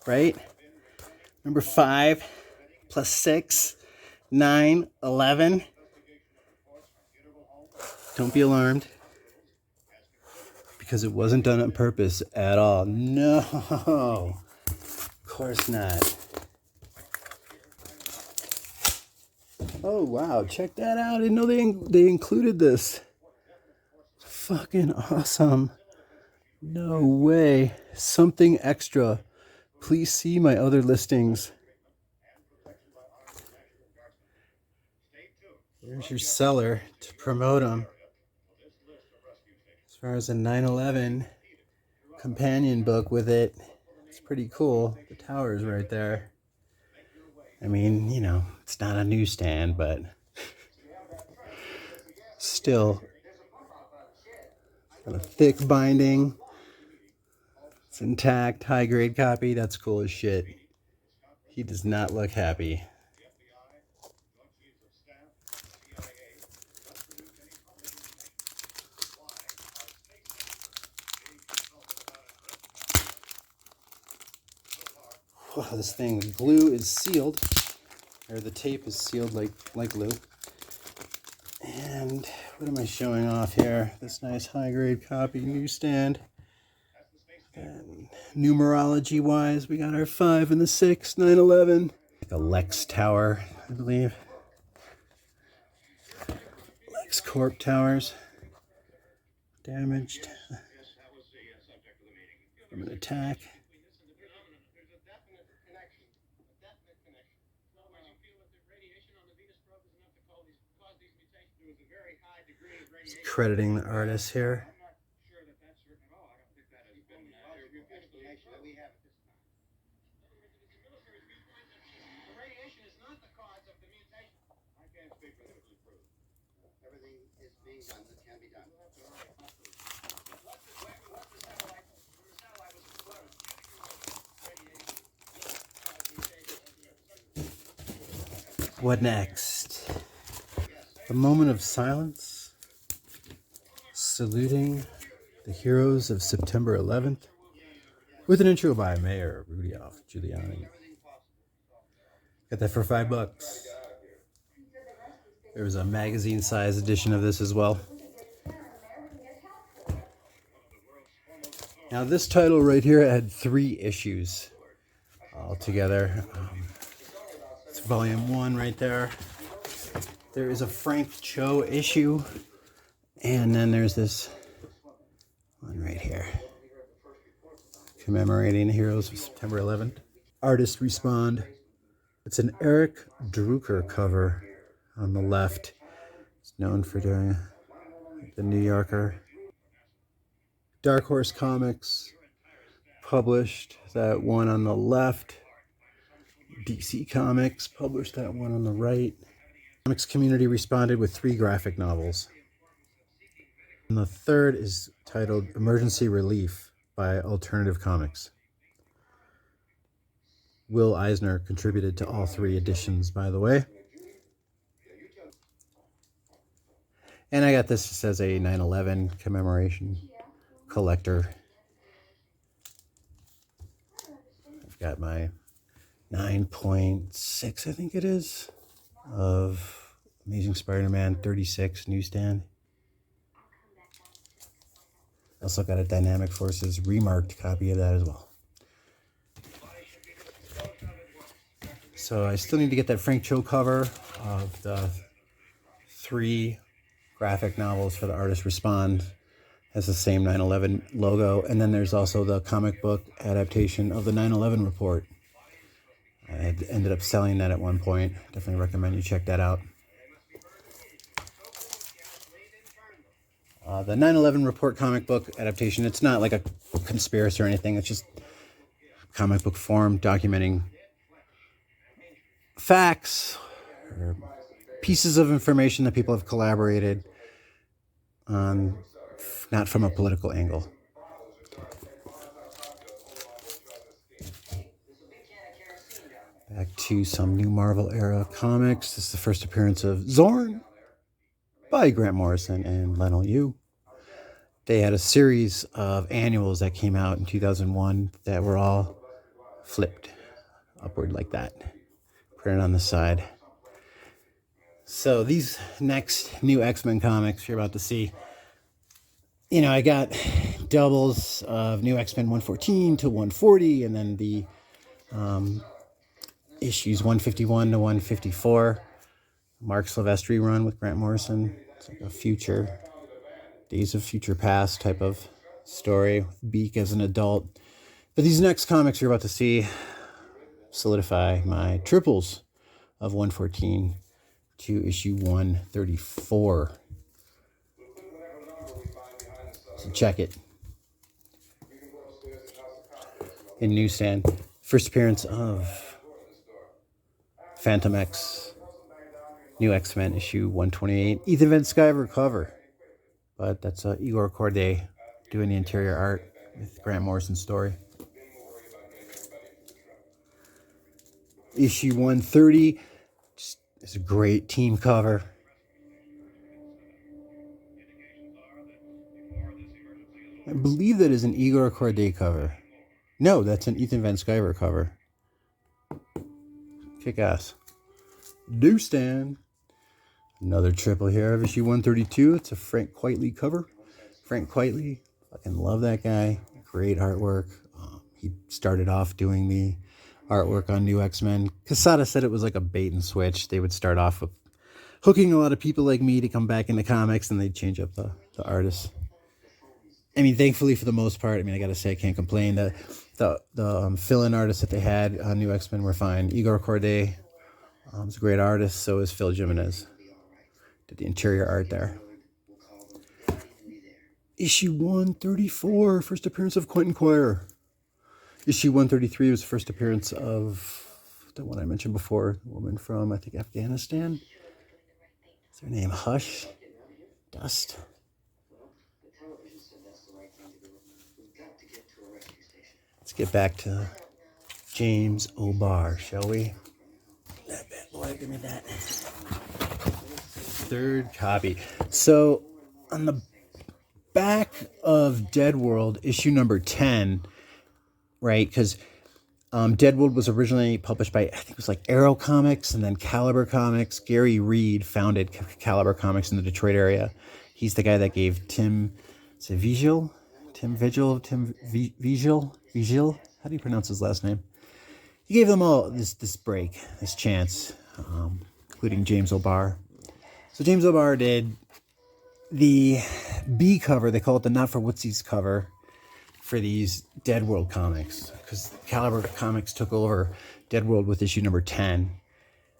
right? Number 5 plus 6, 9, 11. Don't be alarmed, because it wasn't done on purpose at all. No, of course not. Oh wow, check that out. I didn't know they included this. Fucking awesome. No way. Something extra. Please see my other listings. There's your seller to promote them. As far as a 9/11 companion book with it, it's pretty cool. The tower's right there. I mean, you know, it's not a newsstand, but still, got a thick binding. It's intact, high grade copy. That's cool as shit. He does not look happy. Wow, this thing, the glue is sealed, or the tape is sealed like glue. And what am I showing off here? This nice high grade copy newsstand. And numerology wise, we got our 5 and the 6, 9/11. Like a Lex Tower, I believe. Lex Corp Towers. Damaged from an attack. Just crediting the artist here. What next? A moment of silence, saluting the heroes of September 11th, with an intro by Mayor Rudolph Giuliani. Got that for $5. There was a magazine-size edition of this as well. Now this title right here had 3 issues altogether. It's volume 1 right there. There is a Frank Cho issue, and then there's this one right here, commemorating the heroes of September 11th. Artists respond. It's an Eric Drucker cover on the left. It's known for doing the New Yorker. Dark Horse Comics published that one on the left. DC Comics published that one on the right. Comics community responded with 3 graphic novels. And the third is titled Emergency Relief by Alternative Comics. Will Eisner contributed to all 3 editions, by the way. And I got this as a 9/11 commemoration collector. I've got my 9.6, I think it is, of Amazing Spider-Man 36 newsstand. Also got a Dynamic Forces remarked copy of that as well. So I still need to get that Frank Cho cover of the 3 graphic novels for the Artist Respond. Has the same 9/11 logo. And then there's also the comic book adaptation of the 9/11 report. I had ended up selling that at one point. Definitely recommend you check that out. The 9/11 report comic book adaptation, it's not like a conspiracy or anything. It's just comic book form documenting facts or pieces of information that people have collaborated on, not from a political angle. Back to some NuMarvel era comics. This is the first appearance of Zorn by Grant Morrison and Lionel Yu. They had a series of annuals that came out in 2001 that were all flipped upward like that. Put it on the side. So these next new X-Men comics you're about to see, you know, I got doubles of new X-Men 114 to 140, and then the issues 151 to 154. Mark Silvestri run with Grant Morrison. It's like a future, Days of Future Past type of story with Beak as an adult. But these next comics you're about to see solidify my triples of 114 to issue 134. So check it. In Newsstand. First appearance of Phantom X, New X-Men issue 128. Ethan Van Sciver cover. But that's Igor Corday doing the interior art with Grant Morrison's story. Issue 130. It's a great team cover. I believe that is an Igor Corday cover. No, that's an Ethan Van Sciver cover. Kick ass. Newsstand. Another triple here of issue 132. It's a Frank Quitely cover. Frank Quitely, fucking love that guy. Great artwork. He started off doing the artwork on New X-Men. Quesada said it was like a bait and switch. They would start off with hooking a lot of people like me to come back into comics, and they'd change up the artists. I mean, thankfully for the most part, I mean, I gotta say I can't complain. The fill-in artists that they had on New X-Men were fine. Igor Corday was a great artist. So is Phil Jimenez. Did the interior art there. Issue 134, first appearance of Quentin Quire. Issue 133 was the first appearance of the one I mentioned before, the woman from, I think, Afghanistan. What's her name? Hush? Dust? Let's get back to James O'Barr, shall we? That bad boy, give me that. Third copy. So on the back of Dead World, issue number 10, right? Because Dead World was originally published by, I think it was like Arrow Comics and then Caliber Comics. Gary Reed founded Caliber Comics in the Detroit area. He's the guy that gave Tim Vigil. How do you pronounce his last name? He gave them all this break, this chance, including James O'Barr. So James O'Barr did the B cover, they call it the Not for Wootsies cover, for these Dead World comics, because Caliber Comics took over Dead World with issue number 10,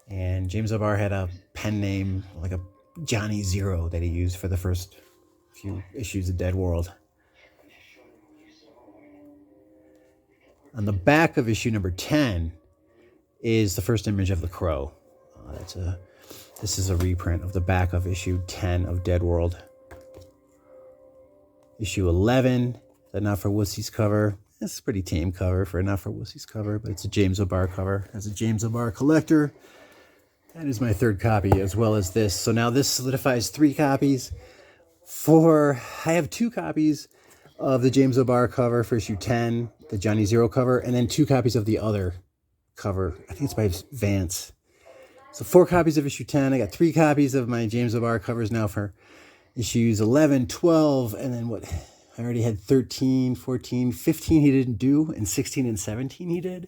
and James O'Barr had a pen name, like a Johnny Zero, that he used for the first few issues of Dead World. On the back of issue number 10 is the first image of the Crow. This is a reprint of the back of issue 10 of Dead World. Issue 11, the Not for Wussies cover. This is a pretty tame cover for a Not for Wussies cover, but it's a James O'Barr cover. As a James O'Barr collector, that is my third copy, as well as this. So now this solidifies 3 copies. I have 2 copies of the James O'Barr cover for issue 10, the Johnny Zero cover, and then 2 copies of the other cover. I think it's by Vance. So 4 copies of issue 10. I got 3 copies of my James O'Barr covers now for issues 11, 12, and then what? I already had 13, 14, 15 he didn't do, and 16 and 17 he did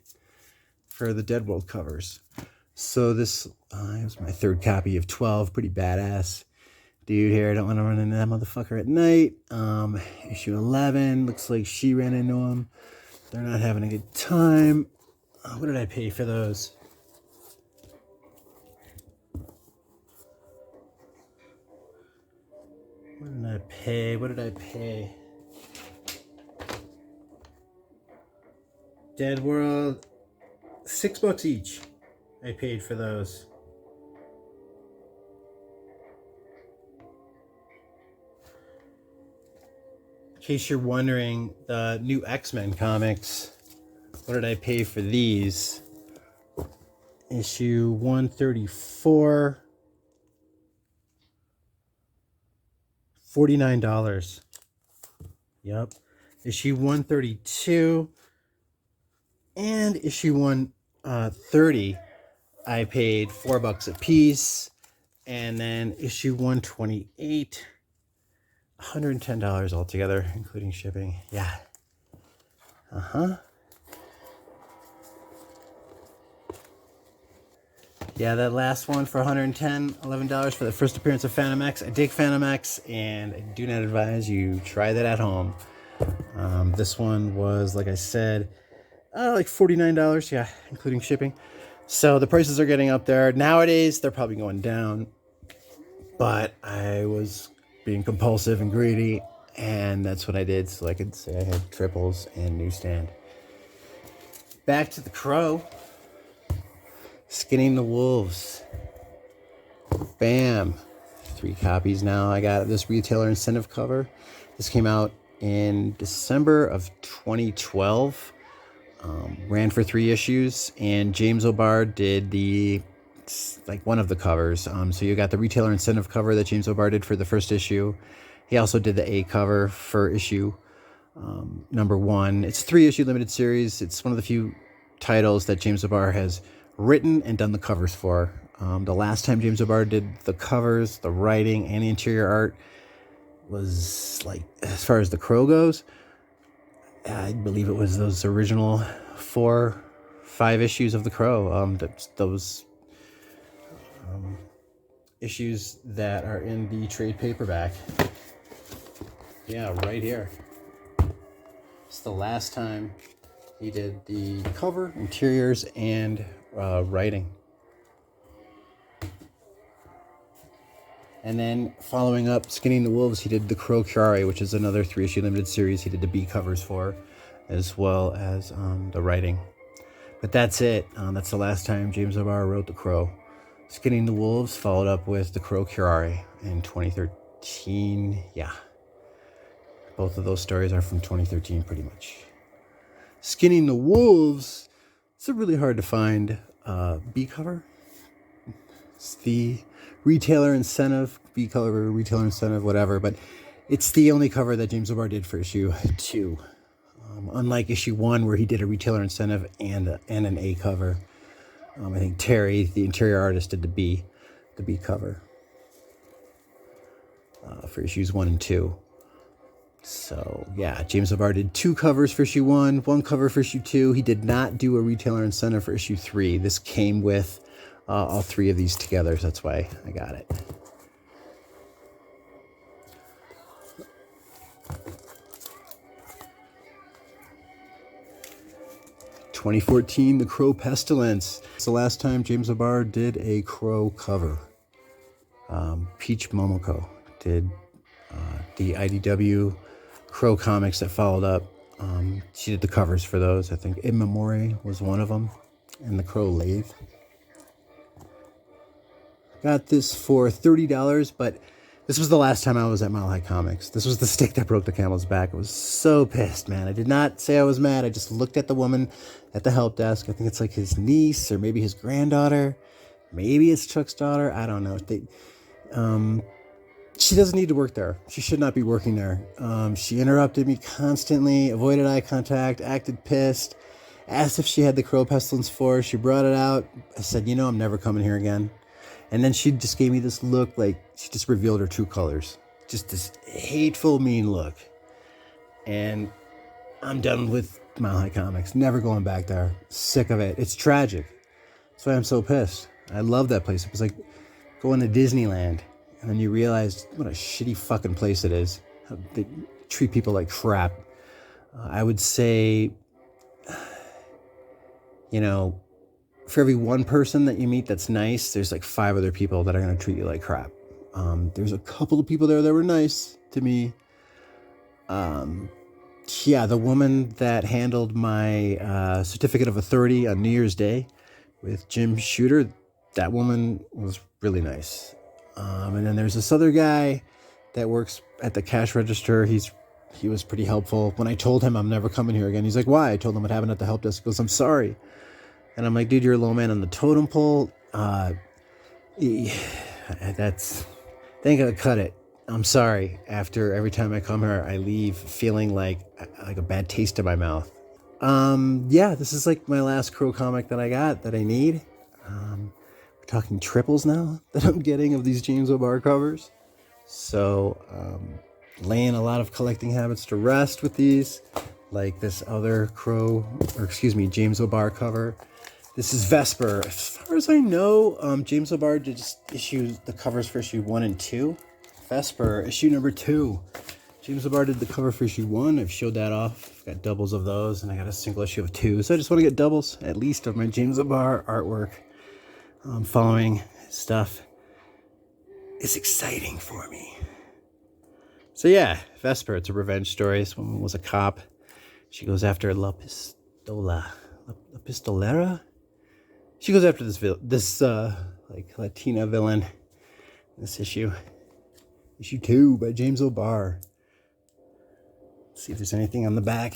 for the Dead World covers. So this was my third copy of 12. Pretty badass dude here. I don't want to run into that motherfucker at night. Issue 11. Looks like she ran into him. They're not having a good time. What did I pay for those? What did I pay? Dead World, $6 each. I paid for those. In case you're wondering, the new X-Men comics, what did I pay for these? issue 134, $49. Yep. Issue 132 and issue 130, I paid $4 a piece. And then issue 128, $110 altogether, including shipping. Yeah. Yeah, that last one for $110, $11 for the first appearance of Phantom X. I dig Phantom X, and I do not advise you try that at home. This one was, like I said, like $49, yeah, including shipping. So the prices are getting up there. Nowadays, they're probably going down. But I was being compulsive and greedy, and that's what I did, so I could say I had triples and Newsstand. Back to the Crow. Skinning the Wolves. Bam. 3 copies now. I got this retailer incentive cover. This came out in December of 2012. Ran for 3 issues, and James O'Barr did one of the covers. So you got the retailer incentive cover that James O'Barr did for the first issue. He also did the A cover for issue number 1. It's a 3-issue limited series. It's one of the few titles that James O'Barr has written and done the covers for. The last time James O'Barr did the covers, the writing, and the interior art was, like, as far as the Crow goes, I believe it was those original 4-5 issues of the Crow. Those issues that are in the trade paperback. Yeah, right here. It's the last time he did the cover, interiors, and writing. And then following up, Skinning the Wolves, he did the Crow Curare, which is another 3-issue limited series he did the B covers for, as well as the writing. But that's it. That's the last time James O'Barr wrote the Crow. Skinning the Wolves followed up with the Crow Curare in 2013. Yeah. Both of those stories are from 2013, pretty much. Skinning the Wolves, it's a really hard to find B cover. It's the retailer incentive, B cover, retailer incentive, whatever. But it's the only cover that James O'Barr did for issue 2. Unlike issue 1, where he did a retailer incentive and an A cover. I think Terry, the interior artist, did the B cover for issues 1 and 2. So, yeah, James O'Barr did 2 covers for issue 1, 1 cover for issue 2. He did not do a retailer incentive for issue 3. This came with all 3 of these together, so that's why I got it. '14, The Crow Pestilence. It's the last time James O'Barr did a Crow cover. Peach Momoko did the IDW Crow comics that followed up. She did the covers for those. I think In Memoriam was one of them, and the Crow Lathe. Got this for $30, but this was the last time I was at Mile High Comics. This was the stick that broke the camel's back. I was so pissed, man. I did not say I was mad. I just looked at the woman at the help desk. I think it's like his niece or maybe his granddaughter. Maybe it's Chuck's daughter. I don't know. She doesn't need to work there. She should not be working there. She interrupted me constantly, avoided eye contact, acted pissed, asked if she had the Crow Pestilence 4. She brought it out. I said, I'm never coming here again. And then she just gave me this look like she just revealed her true colors. Just this hateful, mean look. And I'm done with Mile High Comics. Never going back there. Sick of it. It's tragic. That's why I'm so pissed. I love that place. It was like going to Disneyland. And then you realize what a shitty fucking place it is. How they treat people like crap. I would say, for every one person that you meet that's nice, there's like 5 other people that are going to treat you like crap. There's a couple of people there that were nice to me. The woman that handled my certificate of authority on New Year's Day with Jim Shooter, that woman was really nice. And then there's this other guy that works at the cash register. He was pretty helpful. When I told him I'm never coming here again, he's like, why? I told him what happened at the help desk. He goes, I'm sorry. And I'm like, dude, you're a low man on the totem pole. That's, they ain't gonna cut it. I'm sorry. After every time I come here, I leave feeling like a bad taste in my mouth. Yeah, this is like my last Crow comic that I got that I need. We're talking triples now that I'm getting of these James O'Barr covers. So, laying a lot of collecting habits to rest with these, like this other Crow, or excuse me, James O'Barr cover. This is Vesper. As far as I know, James O'Barr just issued the covers for issue 1 and 2. Vesper, issue number 2. James O'Barr did the cover for issue 1. I've showed that off. I've got doubles of those, and I got a single issue of 2. So I just want to get doubles, at least, of my James O'Barr artwork. Following his stuff is exciting for me. So yeah, Vesper, it's a revenge story. This woman was a cop. She goes after La Pistolera? She goes after this like Latina villain. This issue. Issue 2 by James O'Barr. Let's see if there's anything on the back.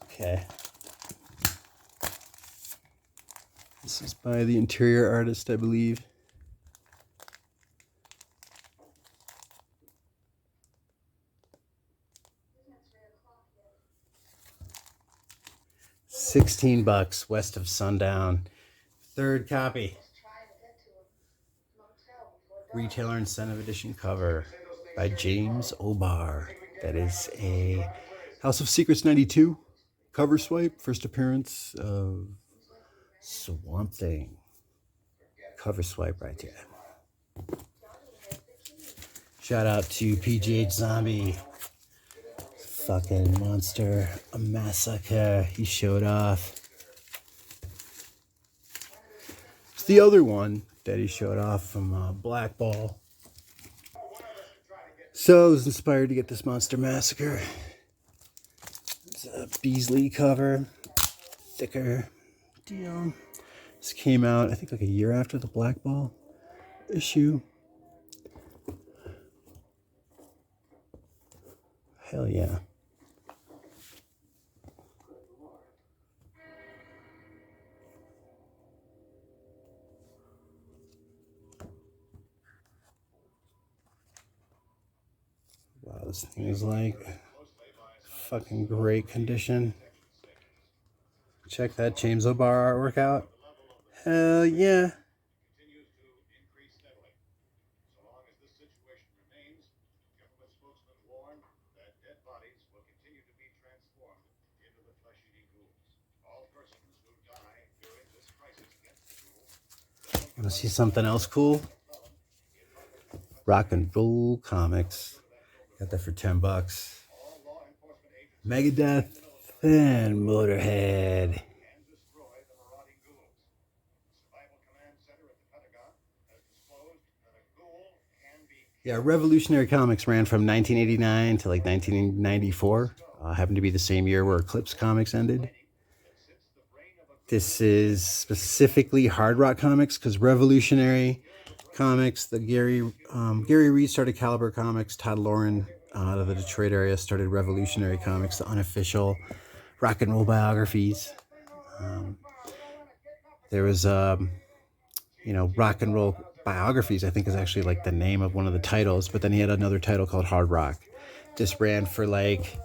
Okay. This is by the interior artist, I believe. $16 west of sundown. Third copy. Retailer incentive edition cover by James O'Barr. That is a House of Secrets 92 cover swipe. First appearance of Swamp Thing. Cover swipe right there. Shout out to PghZombie. Fucking monster massacre. He showed off. It's the other one that he showed off from Black Ball. So I was inspired to get this Monster Massacre. It's a Beasley cover. Thicker deal. This came out, I think, like a year after the Black Ball issue. Hell yeah. Wow, this thing is like fucking great condition. Check that James O'Barr artwork out. Hell yeah. Want to see something else cool? Rock and Roll Comics. Got that for $10. Megadeth and Motorhead. Yeah, Revolutionary Comics ran from 1989 to like 1994. Happened to be the same year where Eclipse Comics ended. This is specifically Hard Rock Comics because Revolutionary Comics, the Gary Reed started Caliber Comics. Todd Loren out of the Detroit area started Revolutionary Comics, the unofficial rock and roll biographies. There was, rock and roll biographies, I think is actually like the name of one of the titles, but then he had another title called Hard Rock. This ran for like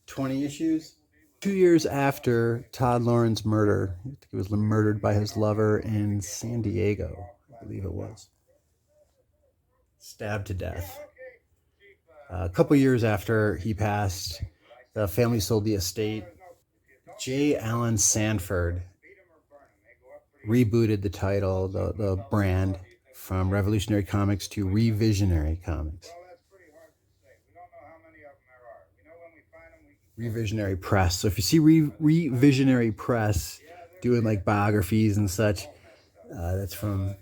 20 issues. 2 years after Todd Loren's murder. I think he was murdered by his lover in San Diego, I believe it was. Stabbed to death. A couple years after he passed, the family sold the estate. J. Allen Sanford rebooted the title, the brand, from Revolutionary Comics to Revisionary Comics. Revisionary Press. So if you see Revisionary Press doing like biographies and such, that's from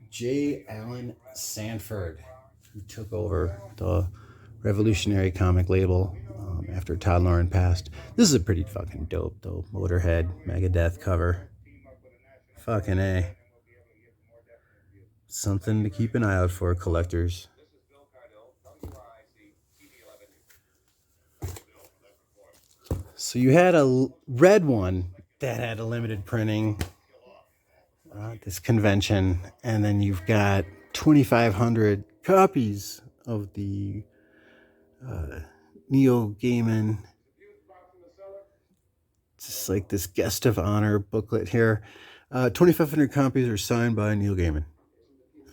J. Allen Sanford, who took over the Revolutionary comic label after Todd Loren passed. This is a pretty fucking dope, though. Motorhead, Megadeth cover. Fucking A. Something to keep an eye out for, collectors. So you had a red one that had a limited printing, this convention, and then you've got 2,500 copies of the Neil Gaiman, just like this guest of honor booklet here. 2,500 copies are signed by Neil Gaiman.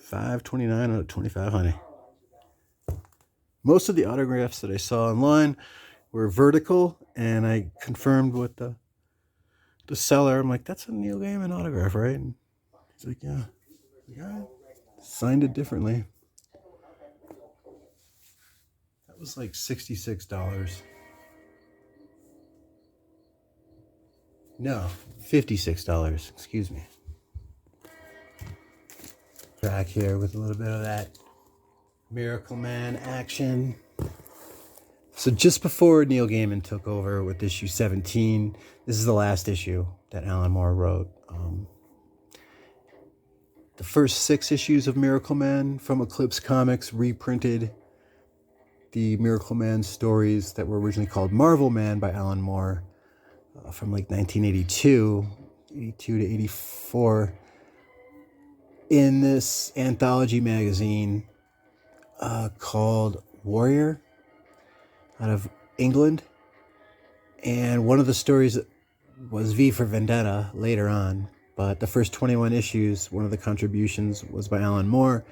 529 out of 2,500. Most of the autographs that I saw online were vertical, and I confirmed with the seller. I'm like, that's a Neil Gaiman autograph, right? And he's like, yeah, signed it differently. That was like $66. No, $56, excuse me. Back here with a little bit of that Miracle Man action. So just before Neil Gaiman took over with issue 17, this is the last issue that Alan Moore wrote. The first 6 issues of Miracle Man from Eclipse Comics reprinted the Miracle Man stories that were originally called Marvel Man by Alan Moore from like 1982 to 84 in this anthology magazine called Warrior out of England. And one of the stories was V for Vendetta later on, but the first 21 issues, one of the contributions was by Alan Moore,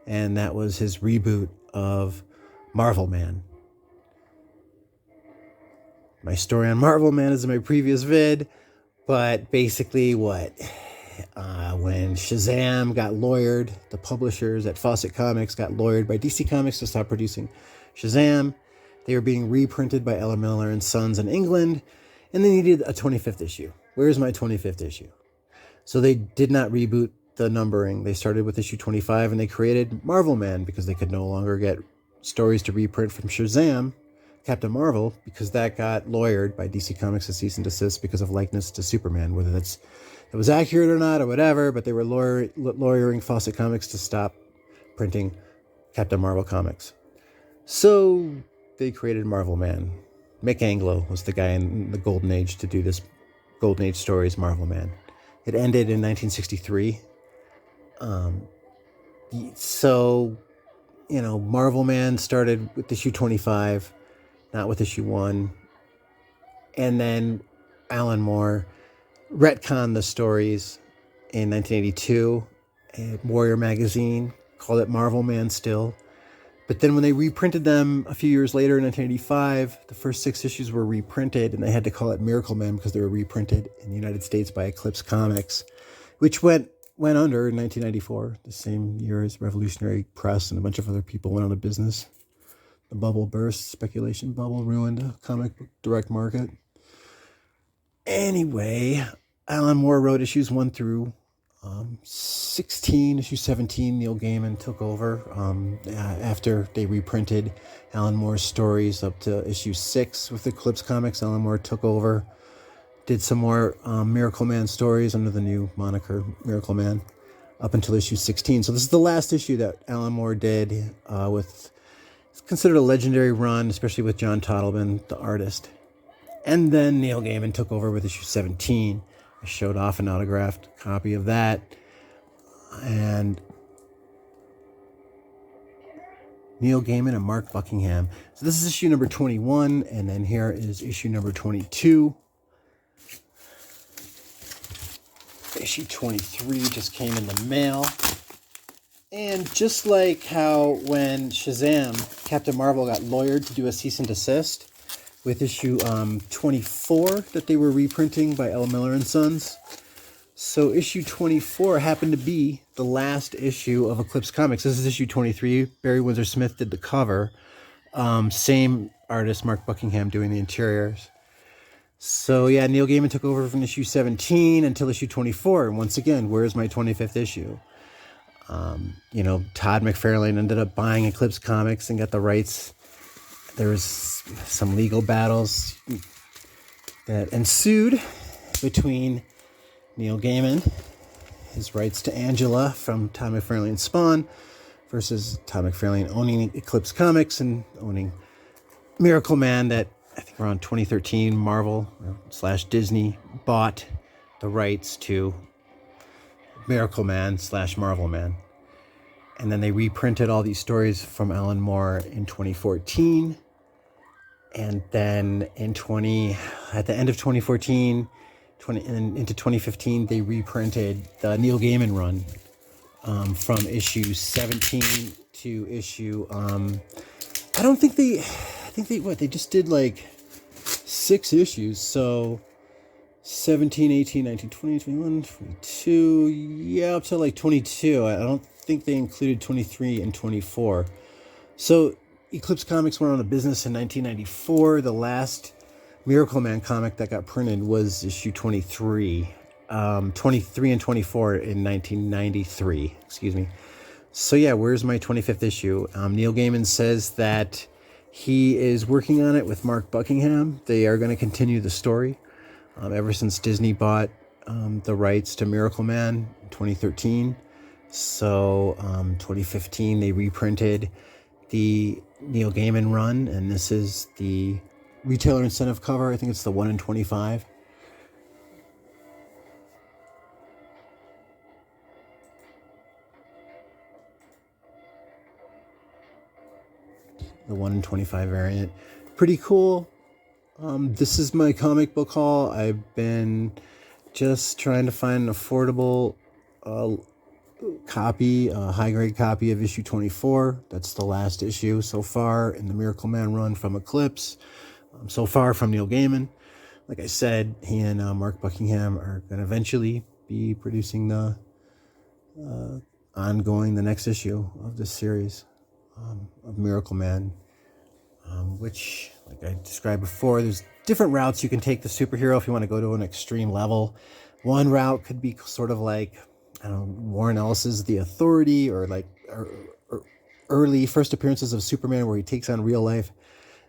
and that was his reboot of Marvel Man. My story on Marvel Man is in my previous vid, but basically when Shazam got lawyered, the publishers at Fawcett Comics got lawyered by DC Comics to stop producing Shazam. They were being reprinted by Ella Miller and Sons in England, and they needed a 25th issue. Where's my 25th issue? So they did not reboot the numbering. They started with issue 25, and they created Marvel Man because they could no longer get stories to reprint from Shazam, Captain Marvel, because that got lawyered by DC Comics to cease and desist because of likeness to Superman, whether it was accurate or not or whatever, but they were lawyering Fawcett Comics to stop printing Captain Marvel comics. So they created Marvel Man. Mick Anglo was the guy in the Golden Age to do this Golden Age stories, Marvel Man. It ended in 1963. So, Marvel Man started with issue 25, not with issue 1. And then Alan Moore retconned the stories in 1982. Warrior magazine called it Marvel Man still. But then when they reprinted them a few years later in 1985, the first 6 issues were reprinted, and they had to call it Miracle Man because they were reprinted in the United States by Eclipse Comics, which went under in 1994, the same year as Revolutionary Press and a bunch of other people went out of business. The bubble burst, speculation bubble ruined the comic book direct market. Anyway, Alan Moore wrote issues 1 through 16. Issue 17, Neil Gaiman took over after they reprinted Alan Moore's stories up to issue 6 with Eclipse Comics. Alan Moore took over, did some more Miracle Man stories under the new moniker Miracle Man up until issue 16. So this is the last issue that Alan Moore did with, it's considered a legendary run, especially with John Tottleman, the artist. And then Neil Gaiman took over with issue 17. I showed off an autographed copy of that. And Neil Gaiman and Mark Buckingham. So this is issue number 21, and then here is issue number 22. Issue 23 just came in the mail. And just like how when Shazam, Captain Marvel got lawyered to do a cease and desist, with issue 24 that they were reprinting by Ella Miller and Sons. So issue 24 happened to be the last issue of Eclipse Comics. This is issue 23. Barry Windsor Smith did the cover. Same artist, Mark Buckingham, doing the interiors. So yeah, Neil Gaiman took over from issue 17 until issue 24. And once again, where's my 25th issue? Todd McFarlane ended up buying Eclipse Comics and got the rights. There was some legal battles that ensued between Neil Gaiman, his rights to Angela from Todd McFarlane's Spawn, versus Todd McFarlane owning Eclipse Comics and owning Miracle Man that I think around 2013, Marvel / Disney bought the rights to Miracle Man / Marvel Man. And then they reprinted all these stories from Alan Moore in 2014. And then at the end of 2014, and into 2015, they reprinted the Neil Gaiman run from issue 17 to issue, I think they just did like 6 issues. So 17, 18, 19, 20, 21, 22, yeah, up to like 22. I don't think they included 23 and 24. So Eclipse Comics went out of business in 1994. The last Miracle Man comic that got printed was issue 23. 23 and 24 in 1993. Excuse me. So yeah, where's my 25th issue? Neil Gaiman says that he is working on it with Mark Buckingham. They are going to continue the story. Ever since Disney bought the rights to Miracle Man in 2013. So 2015, they reprinted the Neil Gaiman run, and this is the retailer incentive cover. I think it's the 1 in 25. The 1 in 25 variant. Pretty cool. This is my comic book haul. I've been just trying to find an affordable copy, a high-grade copy of issue 24. That's the last issue so far in the Miracle Man run from Eclipse. So far from Neil Gaiman. Like I said, he and Mark Buckingham are going to eventually be producing the the next issue of this series of Miracle Man. Which, like I described before, there's different routes you can take the superhero if you want to go to an extreme level. One route could be sort of like, I don't know, Warren Ellis's The Authority, or like early first appearances of Superman where he takes on real life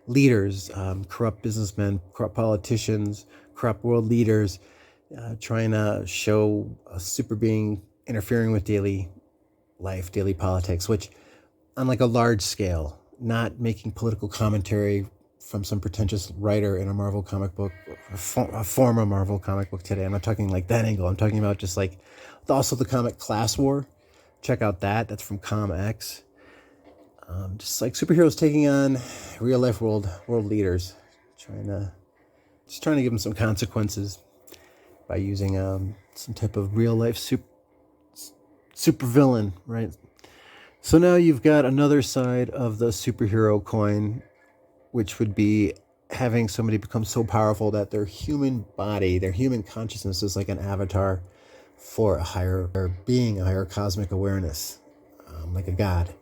leaders, corrupt businessmen, corrupt politicians, corrupt world leaders, trying to show a super being interfering with daily life, daily politics, which on like a large scale, not making political commentary from some pretentious writer in a Marvel comic book, a former Marvel comic book today. I'm not talking like that angle. I'm talking about just like also the comic Class War. Check out that. That's from ComX. Just like superheroes taking on real life world leaders, trying to give them some consequences by using some type of real life super villain, right? So now you've got another side of the superhero coin, which would be having somebody become so powerful that their human body, their human consciousness is like an avatar for a higher being, a higher cosmic awareness, like a god.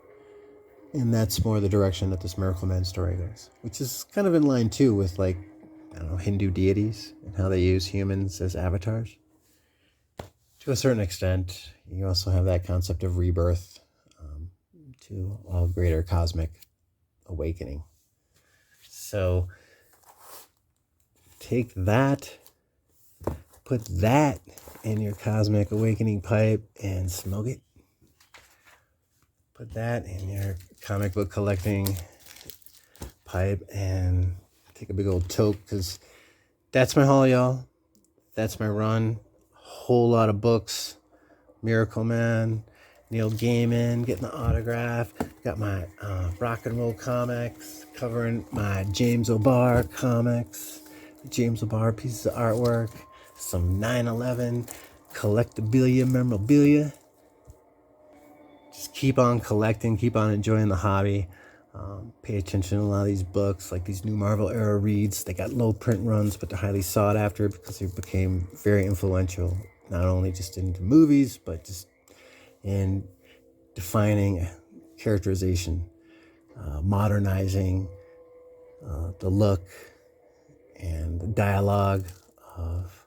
And that's more the direction that this Miracle Man story goes, which is kind of in line too with, like, I don't know, Hindu deities and how they use humans as avatars. To a certain extent, you also have that concept of rebirth, to all greater cosmic awakening. So take that, put that in your cosmic awakening pipe and smoke it. Put that in your comic book collecting pipe and take a big old toke, because that's my haul, y'all. That's my run. Whole lot of books. Miracle Man, Neil Gaiman, getting the autograph. Got my rock and roll comics, covering my James O'Barr comics. James O'Barr pieces of artwork. Some 9/11 collectibilia, memorabilia. Just keep on collecting, keep on enjoying the hobby. Pay attention to a lot of these books, like these NuMarvel era reads. They got low print runs, but they're highly sought after because they became very influential, not only just in the movies, but just in defining characterization, modernizing the look and the dialogue of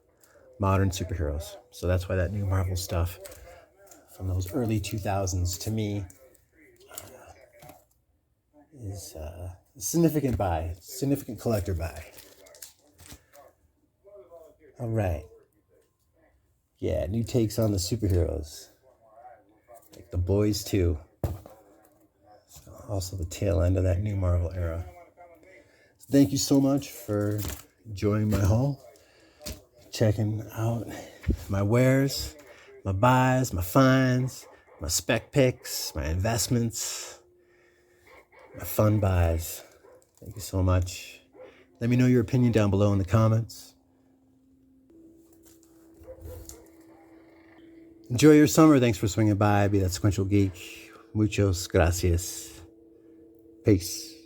modern superheroes. So that's why that NuMarvel stuff from those early 2000s, to me, is a significant buy, significant collector buy. All right. Yeah, new takes on the superheroes. Like The Boys too. So also the tail end of that NuMarvel era. Thank you so much for joining my haul, checking out my wares, my buys, my finds, my spec picks, my investments, my fun buys. Thank you so much. Let me know your opinion down below in the comments. Enjoy your summer. Thanks for swinging by. Be that Sequential Geek. Muchos gracias. Peace.